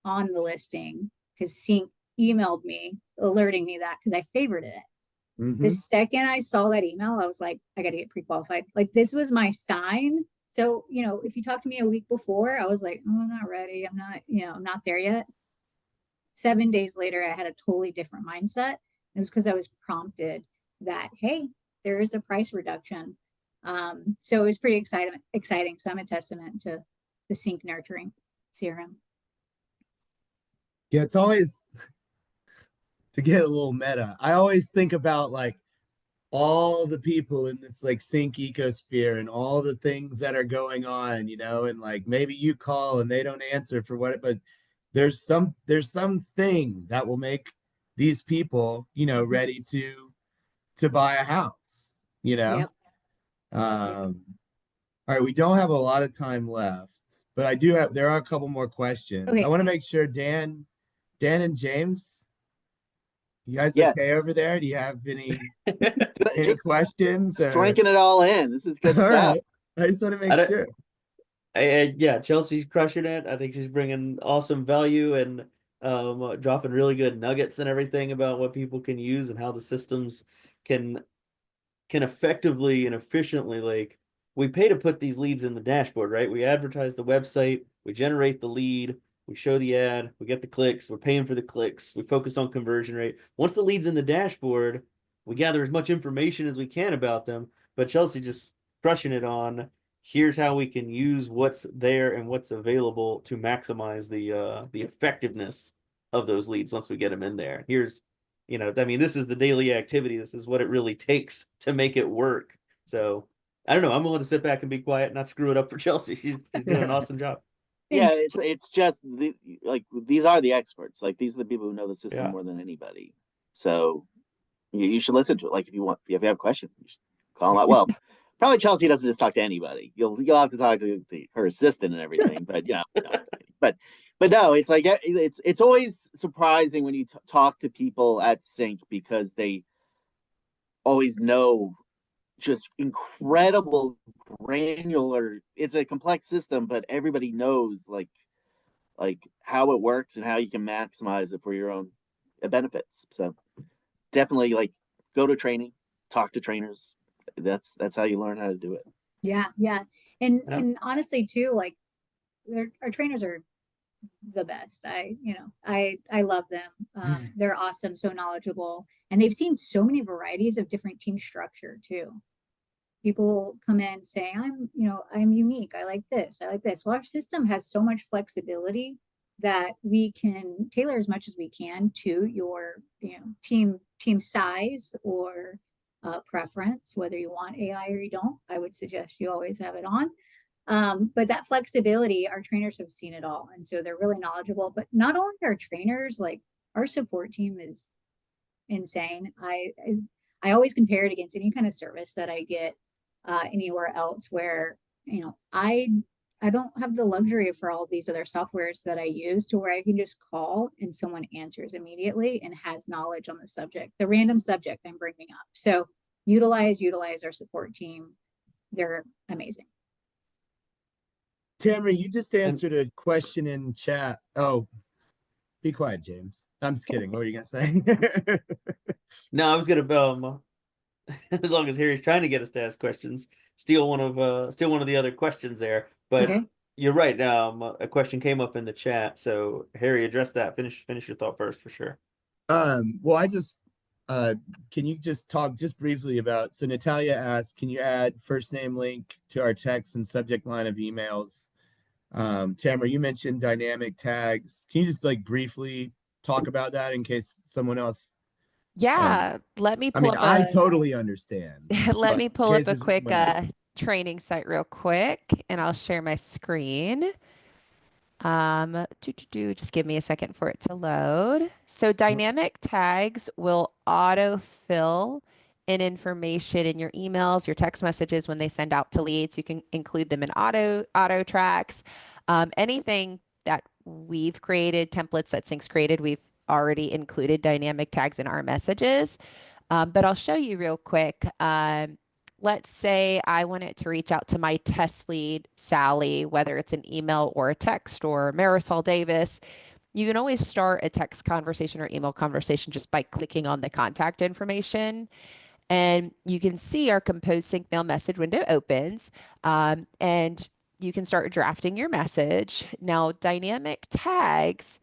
on the listing because CINC emailed me alerting me that because I favorited it. Mm-hmm. The second I saw that email, I was like, I got to get pre-qualified. Like, this was my sign. So, if you talked to me a week before, I was like, oh, I'm not ready. I'm not there yet. 7 days later, I had a totally different mindset. It was because I was prompted that, hey, there is a price reduction. So it was pretty exciting. So I'm a testament to the CINC nurturing CRM. Yeah, it's always, to get a little meta, I always think about like all the people in this like CINC ecosphere and all the things that are going on, and like maybe you call and they don't answer for what, but there's something that will make these people, ready to buy a house, Yep. All right, we don't have a lot of time left, but there are a couple more questions. Okay. I want to make sure Dan and James, you guys Yes. okay over there? Do you have any Just questions? drinking it all in. This is good All stuff. right. I just want to make sure. Yeah, Chelsea's crushing it. I think she's bringing awesome value and dropping really good nuggets and everything about what people can use and how the systems can effectively and efficiently, like, we pay to put these leads in the dashboard, right? We advertise the website, we generate the lead, we show the ad, we get the clicks, we're paying for the clicks, we focus on conversion rate. Once the lead's in the dashboard, we gather as much information as we can about them. But Chelsea just crushing it on, here's how we can use what's there and what's available to maximize the effectiveness of those leads once we get them in there. Here's, this is the daily activity. This is what it really takes to make it work. So I don't know. I'm willing to sit back and be quiet, not screw it up for Chelsea. She's doing an awesome job. Yeah, it's just these are the experts. Like, these are the people who know the system more than anybody. So you should listen to it. Like, if you have questions, you should call them out. Well, probably Chelsea doesn't just talk to anybody. You'll have to talk to her assistant and everything. But but no, it's like it's always surprising when you talk to people at CINC because they always know just incredible granular. It's a complex system, but everybody knows like how it works and how you can maximize it for your own benefits. So definitely like go to training, talk to trainers. That's how you learn how to do it. Yeah, yeah. And honestly too, like our trainers are the best. I love them. They're awesome, so knowledgeable, and they've seen so many varieties of different team structure too. People come in saying, I'm unique. I like this. I like this. Well, our system has so much flexibility that we can tailor as much as we can to your, team size or preference, whether you want AI or you don't. I would suggest you always have it on. But that flexibility, our trainers have seen it all. And so they're really knowledgeable, but not only our trainers, like our support team is insane. I always compare it against any kind of service that I get anywhere else where, I don't have the luxury for all these other softwares that I use to where I can just call and someone answers immediately and has knowledge on the subject, the random subject I'm bringing up. So utilize our support team. They're amazing. Tamara, you just answered a question in chat. Oh, be quiet, James. I'm just kidding. What were you gonna say? No, I was gonna as long as Harry's trying to get us to ask questions, steal one of the other questions there. But Okay. you're right. A question came up in the chat, so Harry, address that. Finish your thought first for sure. Well, I just can you just talk just briefly about, so Natalia asked, can you add first name link to our text and subject line of emails? Tamara, you mentioned dynamic tags. Can you just like briefly talk about that in case someone else? Yeah, let me I pull mean, up I a totally understand. let But me in pull up case a there's quick anyone else. training site real quick, and I'll share my screen. Just give me a second for it to load. So dynamic tags will autofill in information in your emails, your text messages when they send out to leads. You can include them in auto tracks. Anything that we've created, templates that CINC's created, we've already included dynamic tags in our messages. But I'll show you real quick. Let's say I wanted to reach out to my test lead, Sally, whether it's an email or a text, or Marisol Davis. You can always start a text conversation or email conversation just by clicking on the contact information. And you can see our compose sync mail message window opens, and you can start drafting your message. Now, dynamic tags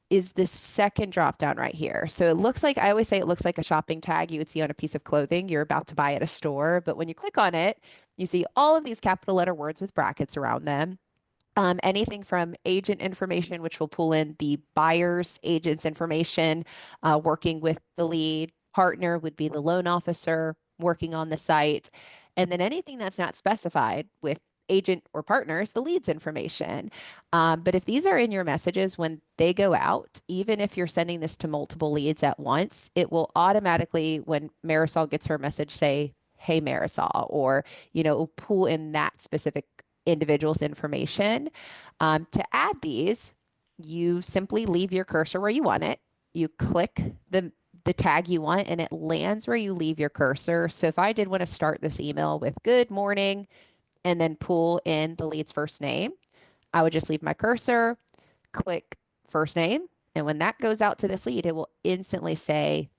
is this second drop down right here. So it looks like, I always say it looks like a shopping tag you would see on a piece of clothing you're about to buy at a store. But when you click on it, you see all of these capital letter words with brackets around them. Anything from agent information, which will pull in the buyer's agent's information, working with the lead. Partner would be the loan officer working on the site. And then anything that's not specified with agent or partners, the lead's information. But if these are in your messages when they go out, even if you're sending this to multiple leads at once, it will automatically, when Marisol gets her message, say, hey, Marisol, or, pull in that specific individual's information. To add these, you simply leave your cursor where you want it. You click the tag you want and it lands where you leave your cursor. So if I did want to start this email with good morning and then pull in the lead's first name, I would just leave my cursor, click first name. And when that goes out to this lead, it will instantly say,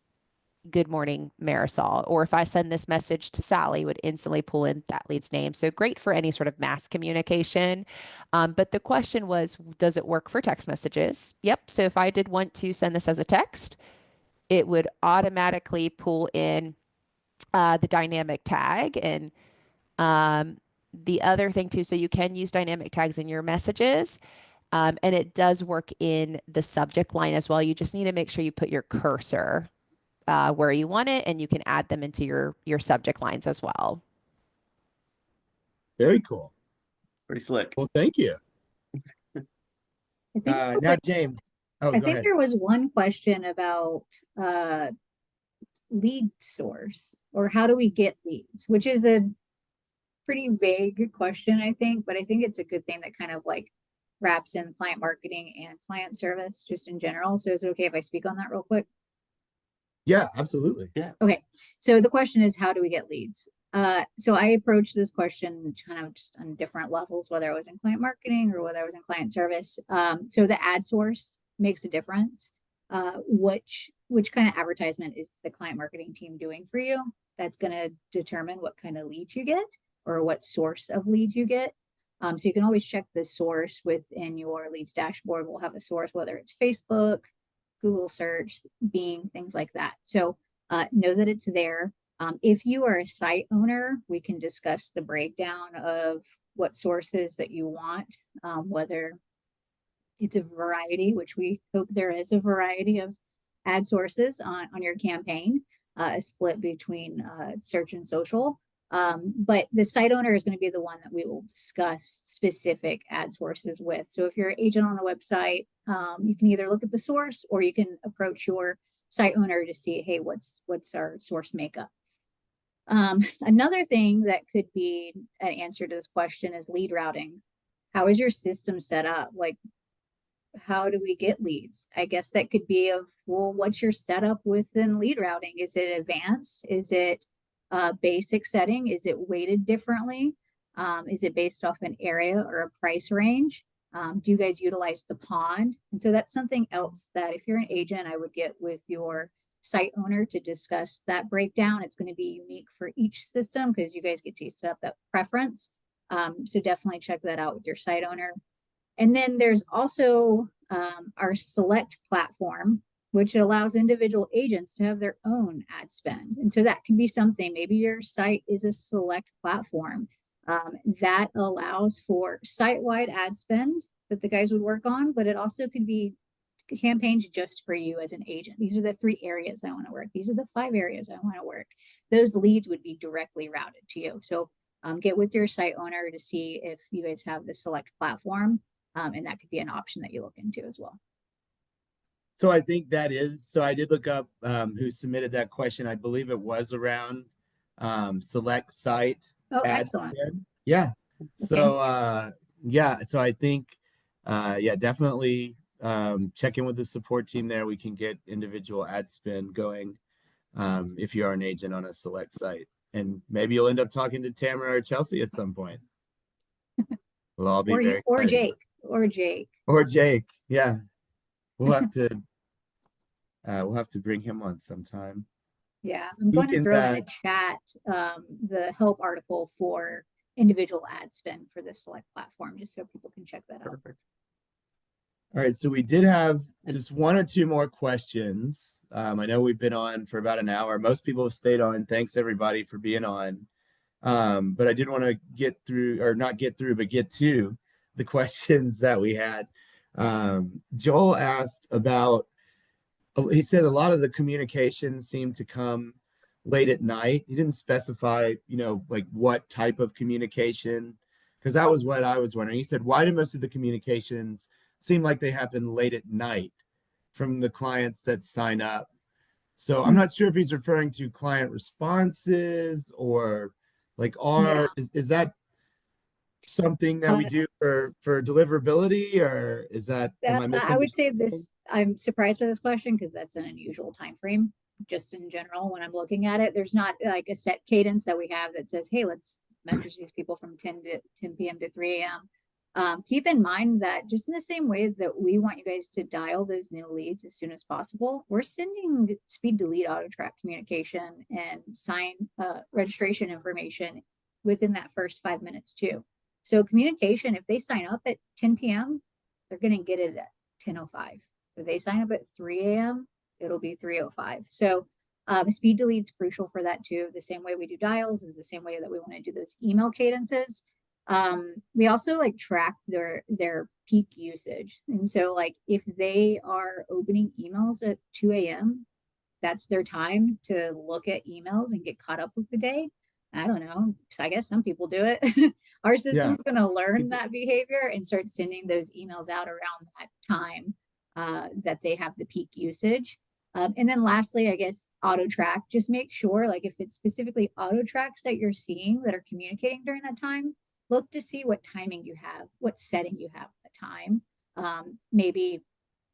good morning, Marisol. Or if I send this message to Sally, would instantly pull in that lead's name. So great for any sort of mass communication. But the question was, does it work for text messages? Yep. So if I did want to send this as a text, it would automatically pull in the dynamic tag. And the other thing too, so you can use dynamic tags in your messages. And it does work in the subject line as well. You just need to make sure you put your cursor where you want it, and you can add them into your subject lines as well. Very cool. Pretty slick. Well, thank you. Now, James. Oh, I go think ahead. there was one question about lead source, or how do we get leads, which is a pretty vague question, I think, but I think it's a good thing that kind of like wraps in client marketing and client service just in general. So is it okay if I speak on that real quick? Yeah, absolutely. Yeah. Okay. So the question is, how do we get leads? So I approached this question kind of just on different levels, whether I was in client marketing or whether I was in client service. So the ad source makes a difference. Which kind of advertisement is the client marketing team doing for you? That's going to determine what kind of leads you get or what source of leads you get. So you can always check the source within your leads dashboard. We'll have a source, whether it's Facebook, Google search, Bing, things like that. So know that it's there. If you are a site owner, we can discuss the breakdown of what sources that you want, whether it's a variety, which we hope there is a variety of ad sources on your campaign, a split between search and social. But the site owner is going to be the one that we will discuss specific ad sources with. So if you're an agent on the website, you can either look at the source or you can approach your site owner to see, hey, what's our source makeup? Another thing that could be an answer to this question is lead routing. How is your system set up? Like, how do we get leads? I guess that could be of, well, what's your setup within lead routing? Is it advanced? Is it basic setting? Is it weighted differently? Is it based off an area or a price range? Do you guys utilize the pond? And so that's something else that if you're an agent, I would get with your site owner to discuss that breakdown. It's going to be unique for each system because you guys get to set up that preference. So definitely check that out with your site owner. And then there's also our select platform, which allows individual agents to have their own ad spend. And so that can be something, maybe your site is a select platform that allows for site-wide ad spend that the guys would work on, but it also could be campaigns just for you as an agent. These are the 3 areas I want to work. These are the 5 areas I want to work. Those leads would be directly routed to you. So get with your site owner to see if you guys have the select platform. And that could be an option that you look into as well. So I think that is, so I did look up who submitted that question. I believe it was around select site. Oh, excellent. Spend. Yeah. Okay. So yeah, so I think yeah, definitely check in with the support team there. We can get individual ad spend going if you are an agent on a select site. And maybe you'll end up talking to Tamara or Chelsea at some point. We'll all be very or excited. Jake. Or Jake. Or Jake. Yeah. We'll have to bring him on sometime. Yeah, I'm going to throw in the chat the help article for individual ad spend for the select platform, just so people can check that out. Perfect. All right, so we did have just 1 or 2 more questions. I know we've been on for about an hour. Most people have stayed on. Thanks everybody for being on. But I did want to get through, or not get through, but get to the questions that we had. Joel asked about, he said a lot of the communication seemed to come late at night. He didn't specify, like what type of communication, because that was what I was wondering. He said, why do most of the communications seem like they happen late at night from the clients that sign up? So I'm not sure if he's referring to client responses or like is that something that we do for deliverability, or is that, am I missing? I would say this, I'm surprised by this question because that's an unusual time frame. Just in general, when I'm looking at it, there's not like a set cadence that we have that says, hey, let's message these people from 10 p.m. to 3 a.m. Keep in mind that just in the same way that we want you guys to dial those new leads as soon as possible, we're sending speed to lead auto track communication and sign registration information within that first 5 minutes too. So communication, if they sign up at 10 p.m., they're going to get it at 10:05. If they sign up at 3 a.m., it'll be 3:05. So speed to lead's crucial for that too. The same way we do dials is the same way that we want to do those email cadences. We also like track their peak usage. And so like if they are opening emails at 2 a.m., that's their time to look at emails and get caught up with the day. I don't know. I guess some people do it. Our system's going to learn that behavior and start sending those emails out around that time that they have the peak usage. And then lastly, I guess auto track, just make sure like if it's specifically auto tracks that you're seeing that are communicating during that time, look to see what timing you have, what setting you have at the time. Maybe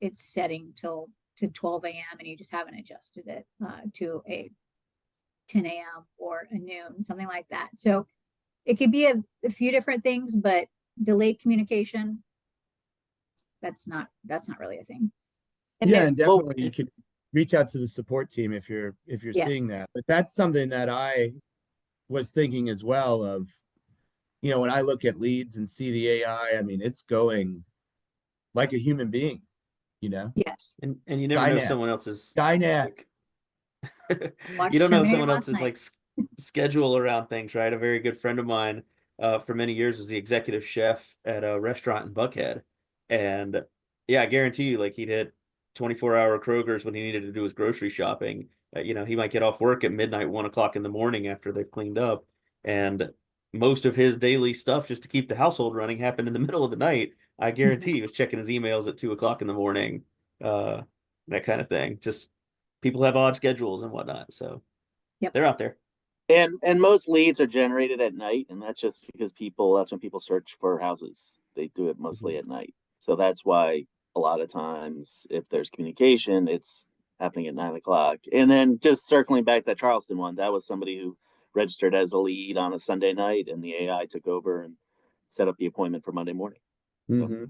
it's setting to 12 a.m. and you just haven't adjusted it to a 10 a.m. or a noon, something like that. So it could be a few different things, but delayed communication, that's not really a thing. And Yeah, there, and Well, definitely you can reach out to the support team if you're seeing Yes. that. But that's something that I was thinking as well of, when I look at leads and see the AI, I mean, it's going like a human being, you know. Yes. And you never know Skynet. someone else's Skynet. like you Watch don't know Terminator someone last else's night. like schedule around things, right? A very good friend of mine for many years was the executive chef at a restaurant in Buckhead. And yeah, I guarantee you, like he'd hit 24-hour Kroger's when he needed to do his grocery shopping. He might get off work at midnight, 1 o'clock in the morning after they've cleaned up. And most of his daily stuff just to keep the household running happened in the middle of the night. I guarantee he was checking his emails at 2 o'clock in the morning, uh, that kind of thing. Just people have odd schedules and whatnot, so Yep. they're out there. and most leads are generated at night, and that's just because that's when people search for houses. They do it mostly at night. So that's why a lot of times if there's communication, it's happening at 9 o'clock. And then just circling back that Charleston one, that was somebody who registered as a lead on a Sunday night, and the AI took over and set up the appointment for Monday morning. Mm-hmm.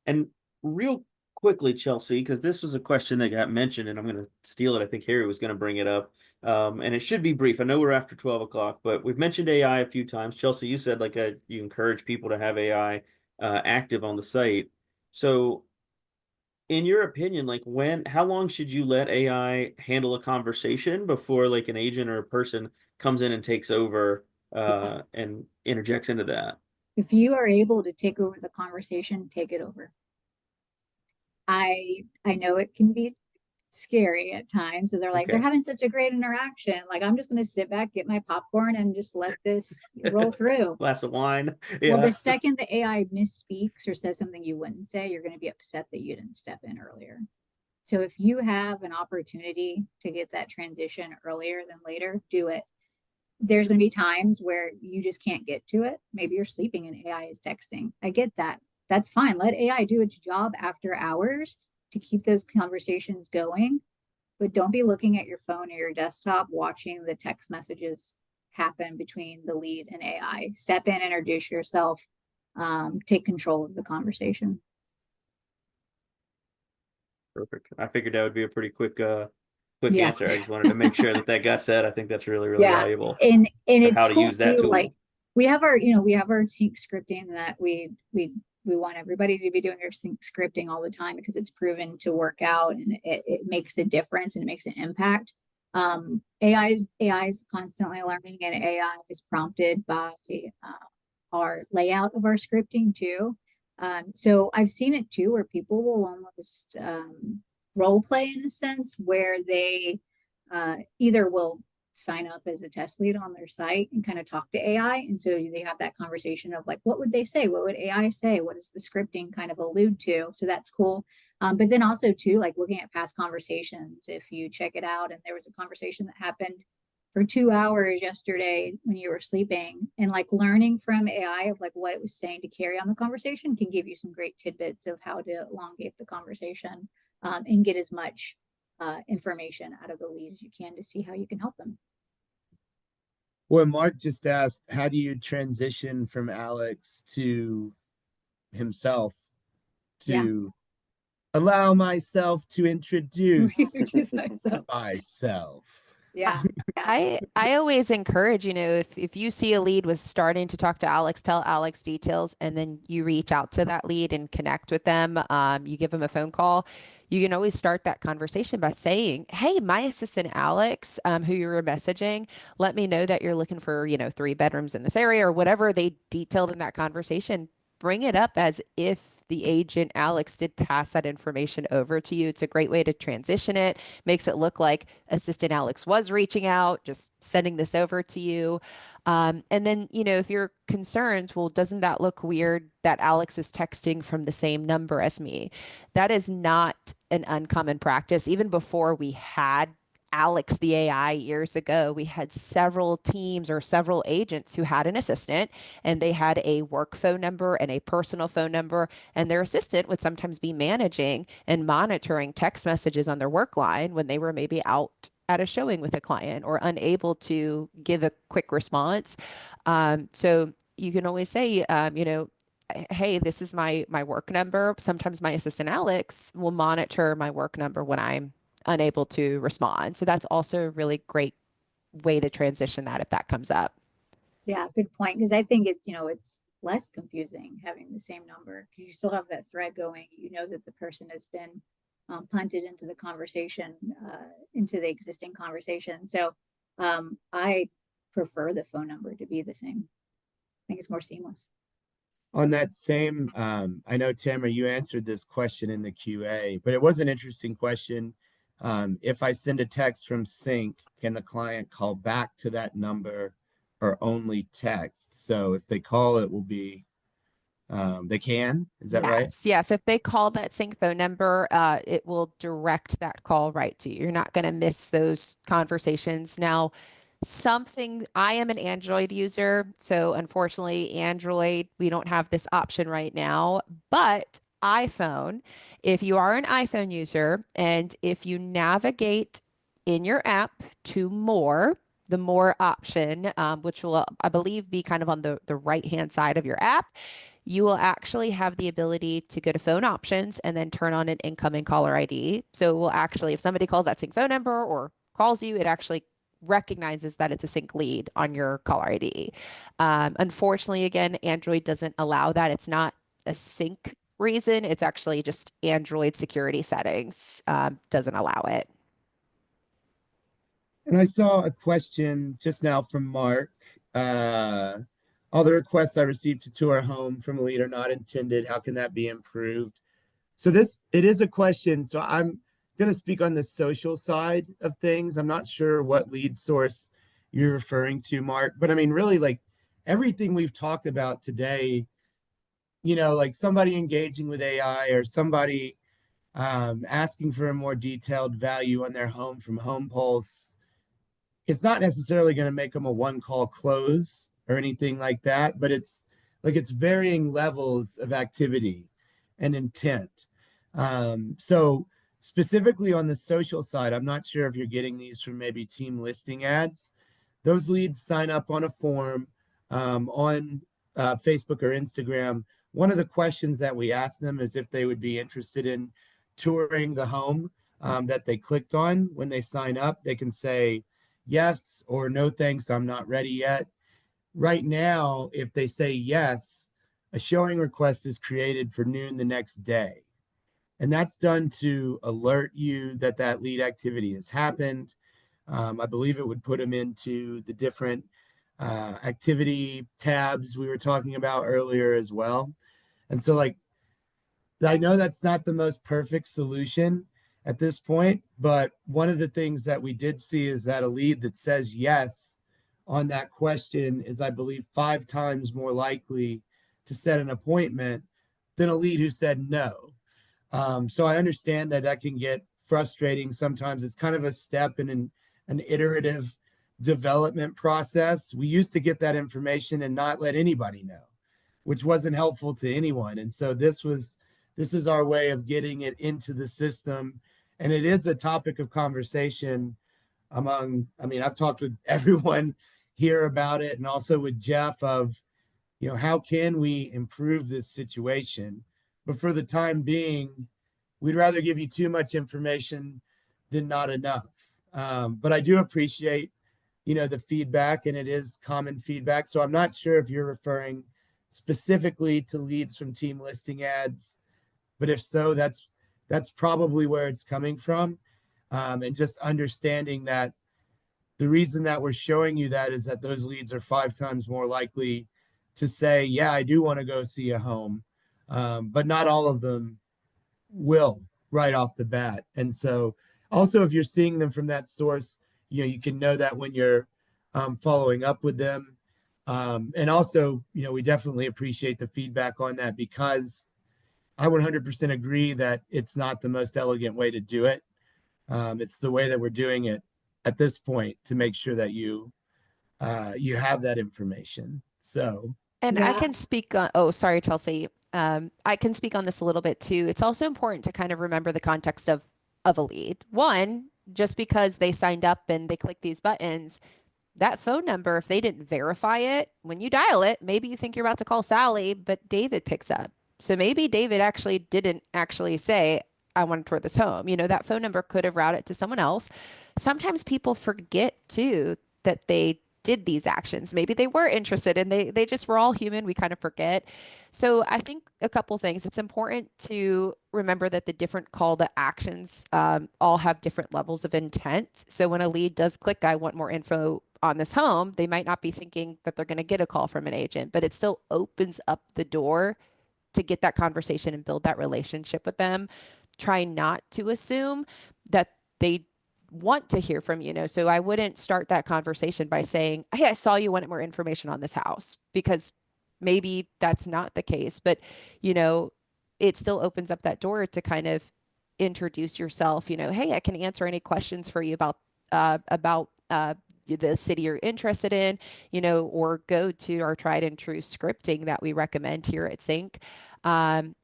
And real quickly, Chelsea, because this was a question that got mentioned, and I'm going to steal it. I think Harry was going to bring it up, and it should be brief. I know we're after 12 o'clock, but we've mentioned AI a few times. Chelsea, you said like you encourage people to have AI active on the site. So, in your opinion, like how long should you let AI handle a conversation before like an agent or a person comes in and takes over and interjects into that? If you are able to take over the conversation, take it over. I know it can be scary at times. So they're like, they're Okay. having such a great interaction. Like, I'm just going to sit back, get my popcorn, and just let this roll through. Glass of wine. Well, Yeah. the second the AI misspeaks or says something you wouldn't say, you're going to be upset that you didn't step in earlier. So if you have an opportunity to get that transition earlier than later, do it. There's going to be times where you just can't get to it. Maybe you're sleeping and AI is texting. I get that. That's fine. Let AI do its job after hours to keep those conversations going. But don't be looking at your phone or your desktop watching the text messages happen between the lead and AI. Step in, introduce yourself, take control of the conversation. Perfect. I figured that would be a pretty quick Yeah. answer. I just wanted to make sure that got said. I think that's really, really Yeah. valuable. And Of how it's to cool use that too. tool. Like we have our CINC scripting that we want everybody to be doing their CINC scripting all the time because it's proven to work out and it makes a difference and it makes an impact. AI is constantly learning, and AI is prompted by our layout of our scripting too. So I've seen it too, where people will almost role play in a sense where they either will sign up as a test lead on their site and kind of talk to AI. And so they have that conversation of like, what would they say? What would AI say? What does the scripting kind of allude to? So that's cool. But then also too, like looking at past conversations, if you check it out and there was a conversation that happened for 2 hours yesterday when you were sleeping, and like learning from AI of like what it was saying to carry on the conversation can give you some great tidbits of how to elongate the conversation and get as much information out of the lead as you can to see how you can help them. Well, Mark just asked, how do you transition from Alex to himself to allow myself to introduce myself? Yeah. I always encourage, if you see a lead was starting to talk to Alex, tell Alex details, and then you reach out to that lead and connect with them. You give them a phone call. You can always start that conversation by saying, "Hey, my assistant Alex, who you were messaging, let me know that you're looking for, 3 bedrooms in this area," or whatever they detailed in that conversation. Bring it up as if the agent Alex did pass that information over to you. It's a great way to transition it. Makes it look like assistant Alex was reaching out, just sending this over to you. And then, if you're concerned, well, doesn't that look weird that Alex is texting from the same number as me? That is not an uncommon practice. Even before we had Alex, the AI, years ago, we had several teams or several agents who had an assistant, and they had a work phone number and a personal phone number, and their assistant would sometimes be managing and monitoring text messages on their work line when they were maybe out at a showing with a client or unable to give a quick response. So you can always say, hey, this is my work number. Sometimes my assistant Alex will monitor my work number when I'm unable to respond. So that's also a really great way to transition that if that comes up. Yeah, good point. Because I think it's, it's less confusing having the same number because you still have that thread going. You know that the person has been punted into the conversation, into the existing conversation. So I prefer the phone number to be the same. I think it's more seamless. On that same, I know Tamara, you answered this question in the QA, but it was an interesting question. If I send a text from CINC, can the client call back to that number or only text? So if they call, it will be, they can, is that right? Yes. If they call that sync phone number, it will direct that call right to you. You're not going to miss those conversations. Now, I am an Android user, so unfortunately, Android, we don't have this option right now, but iPhone, if you are an iPhone user and if you navigate in your app to more, the more option, which will, I believe, be kind of on the right-hand side of your app, you will actually have the ability to go to phone options and then turn on an incoming caller ID. So it will actually, if somebody calls that sync phone number or calls you, it actually recognizes that it's a sync lead on your caller ID. Unfortunately, again, Android doesn't allow that. It's not a sync reason. It's actually just Android security settings doesn't allow it. And I saw a question just now from Mark. All the requests I received to tour a home from a lead are not intended. How can that be improved? So it is a question. So I'm going to speak on the social side of things. I'm not sure what lead source you're referring to, Mark, but I mean, really, like everything we've talked about today, like somebody engaging with AI or somebody asking for a more detailed value on their home from Home Pulse, it's not necessarily going to make them a one call close or anything like that, but it's varying levels of activity and intent. So specifically on the social side, I'm not sure if you're getting these from maybe team listing ads. Those leads sign up on a form on Facebook or Instagram. One of the questions that we ask them is if they would be interested in touring the home that they clicked on. When they sign up, they can say yes or no thanks, I'm not ready yet. Right now, if they say yes, a showing request is created for noon the next day. And that's done to alert you that that lead activity has happened. I believe it would put them into the different activity tabs we were talking about earlier as well. And so, like, I know that's not the most perfect solution at this point, but one of the things that we did see is that a lead that says yes on that question is, I believe, 5 times more likely to set an appointment than a lead who said no. So I understand that that can get frustrating. Sometimes it's kind of a step in an iterative development process. We used to get that information and not let anybody know, which wasn't helpful to anyone. And so this is our way of getting it into the system. And it is a topic of conversation among, I mean, I've talked with everyone here about it and also with Jeff of, how can we improve this situation? But for the time being, we'd rather give you too much information than not enough. But I do appreciate, the feedback, and it is common feedback. So I'm not sure if you're referring specifically to leads from team listing ads, but if so, that's probably where it's coming from. And just understanding that the reason that we're showing you that is that those leads are 5 times more likely to say, yeah, I do want to go see a home. But not all of them will right off the bat. And so also, if you're seeing them from that source, you can know that when you're following up with them. And also, we definitely appreciate the feedback on that, because I 100% agree that it's not the most elegant way to do it. It's the way that we're doing it at this point to make sure that you have that information. So, And I Yeah. can speak on, oh, sorry, Chelsea. I can speak on this a little bit too. It's also important to kind of remember the context of a lead. One, just because they signed up and they click these buttons, that phone number, if they didn't verify it, when you dial it, maybe you think you're about to call Sally, but David picks up. So maybe David actually didn't actually say, I want to tour this home. You know, that phone number could have routed to someone else. Sometimes people forget too that they did these actions. Maybe they were interested and they just were all human. We kind of forget. So I think a couple things. It's important to remember that the different call to actions all have different levels of intent. So when a lead does click, I want more info on this home, they might not be thinking that they're going to get a call from an agent, but it still opens up the door to get that conversation and build that relationship with them. Try not to assume that they want to hear from you. So I wouldn't start that conversation by saying, hey, I saw you wanted more information on this house, because maybe that's not the case. But, it still opens up that door to kind of introduce yourself, hey, I can answer any questions for you about the city you're interested in, or go to our tried and true scripting that we recommend here at CINC.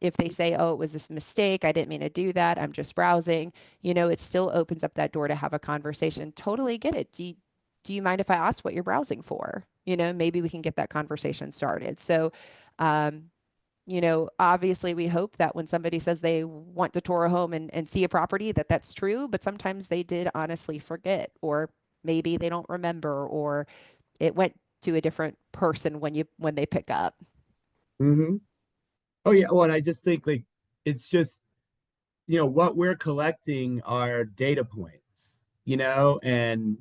If they say, oh, it was this mistake, I didn't mean to do that, I'm just browsing, it still opens up that door to have a conversation. Totally get it. Do you mind if I ask what you're browsing for? Maybe we can get that conversation started. So, obviously we hope that when somebody says they want to tour a home and see a property, that's true, but sometimes they did honestly forget, or maybe they don't remember, or it went to a different person when they pick up. Mm-hmm. Oh yeah. Well, and I just think like it's just, what we're collecting are data points, and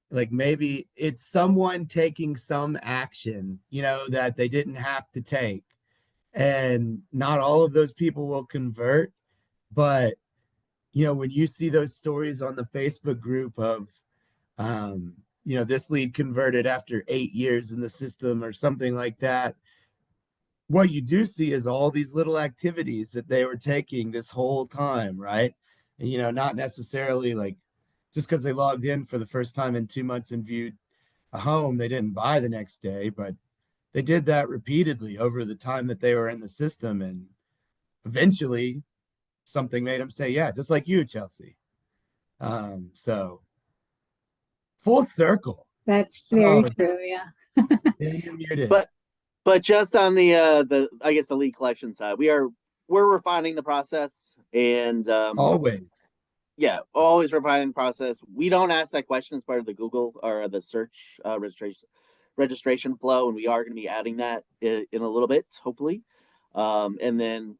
like maybe it's someone taking some action, that they didn't have to take. And not all of those people will convert, but when you see those stories on the Facebook group of this lead converted after 8 years in the system or something like that, what you do see is all these little activities that they were taking this whole time, right? And not necessarily like just because they logged in for the first time in 2 months and viewed a home, they didn't buy the next day, but they did that repeatedly over the time that they were in the system. And eventually something made them say, yeah, just like you, Chelsea. So full circle. That's very true. Yeah. You're muted. But just on the I guess the lead collection side, we're refining the process, and Always. Yeah, always refining the process. We don't ask that question as part of the Google or the search registration flow, and we are going to be adding that in a little bit, hopefully. And then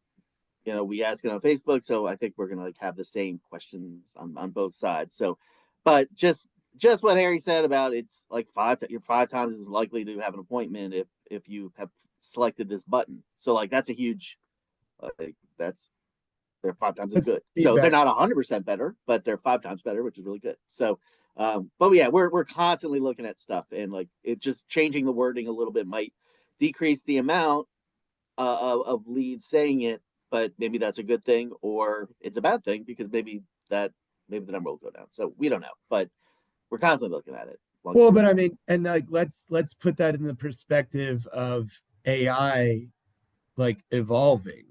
we ask it on Facebook, so I think we're going to like have the same questions on both sides. So, but just what Harry said about it's like you're 5 times as likely to have an appointment if you have selected this button. So like that's a huge they're 5 times as good. So they're not 100% better, but they're 5 times better, which is really good. So, but yeah, we're constantly looking at stuff, and like it just changing the wording a little bit might decrease the amount of leads saying it, but maybe that's a good thing, or it's a bad thing because maybe the number will go down. So we don't know, but we're constantly looking at it. Well, but I mean, and like let's put that in the perspective of AI like evolving,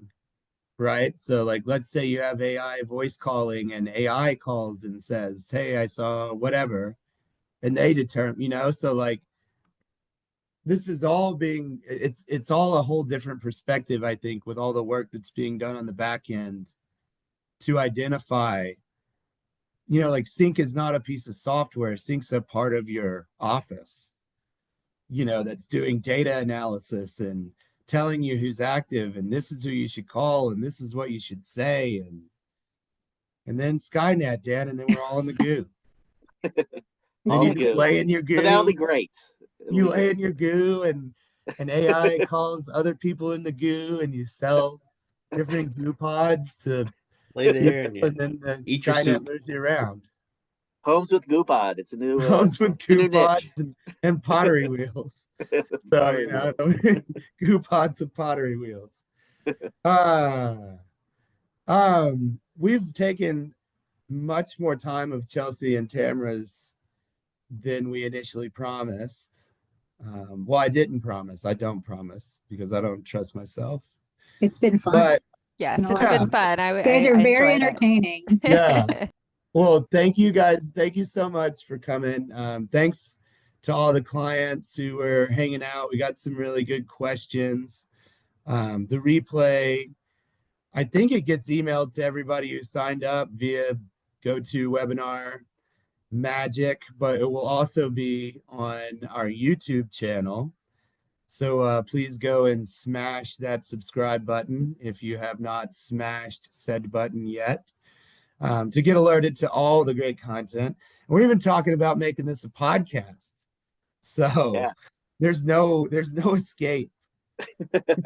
right? So like let's say you have AI voice calling and AI calls and says, hey, I saw whatever, and they determine, so like this is all being it's all a whole different perspective, I think, with all the work that's being done on the back end to identify, like CINC is not a piece of software. CINC's a part of your office, that's doing data analysis and telling you who's active, and this is who you should call, and this is what you should say, and then Skynet, Dan, and then we're all in the goo. And you just lay in your goo. But that'll be great. You lay in your goo, and AI calls other people in the goo, and you sell different goo pods to lay there and then the eat your Skynet soup. moves you around. Homes with goo pod. It's a new homes with goo pods niche. and pottery wheels. So goo pods with pottery wheels. We've taken much more time of Chelsea and Tamara's than we initially promised. Well, I didn't promise. I don't promise because I don't trust myself. It's been fun. But yes, it's been fun. You guys are very entertaining. Yeah. Well, thank you guys. Thank you so much for coming. Thanks to all the clients who were hanging out. We got some really good questions. The replay, I think it gets emailed to everybody who signed up via GoToWebinar Magic, but it will also be on our YouTube channel. So please go and smash that subscribe button if you have not smashed said button yet, to get alerted to all the great content. And we're even talking about making this a podcast. So Yeah. there's no escape,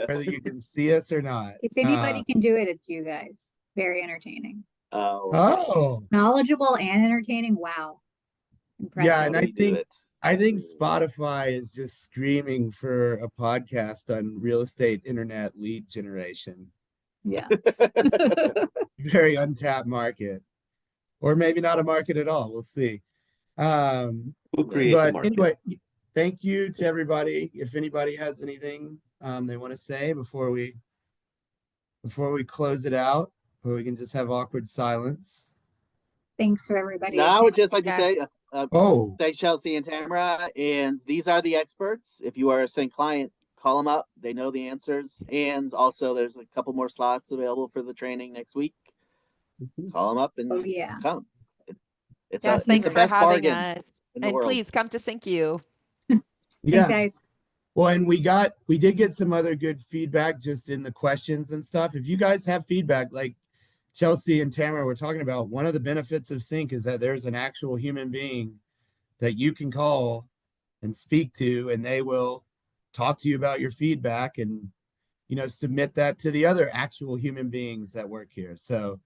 whether you can see us or not. If anybody can do it, it's you guys. Very entertaining. Oh, Oh, Knowledgeable and entertaining. Wow. Impressive. yeah, and I we do think it. Spotify is just screaming for a podcast on real estate internet lead generation. Yeah. Very untapped market, or maybe not a market at all. We'll see. We'll create the But market. anyway, thank you to everybody. If anybody has anything they want to say before we close it out, or we can just have awkward silence. Thanks for everybody. No, I would just like to Yeah. say, Oh, thanks, Chelsea and Tamara. And these are the experts. If you are a CINC client, call them up. They know the answers. And also, there's a couple more slots available for the training next week. Call them up and Oh, yeah. come. It's Yes, it's thanks the for best having bargain us. in the And world. please come to Sync You. Thanks, yeah. guys. Well, and we did get some other good feedback just in the questions and stuff. If you guys have feedback, like Chelsea and Tamara were talking about, one of the benefits of CINC is that there's an actual human being that you can call and speak to, and they will talk to you about your feedback and, submit that to the other actual human beings that work here. So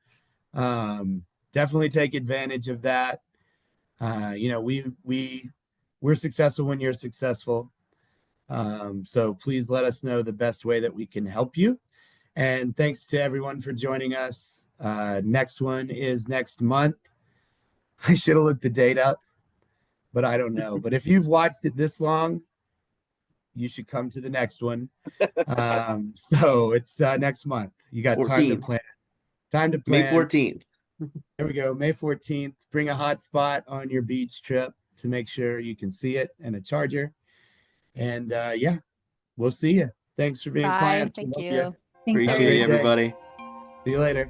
definitely take advantage of that. We're successful when you're successful. So please let us know the best way that we can help you. And thanks to everyone for joining us. Next one is next month. I should have looked the date up, but I don't know. But if you've watched it this long, you should come to the next one. So it's next month. You got time to 14th. plan. Time to May plan. 14th. There we go. May 14th. Bring a hotspot on your beach trip to make sure you can see it, and a charger. And yeah, we'll see you. Thanks for being Bye. clients. We Thank love you. you. Thanks, Appreciate great you, day. everybody. See you later.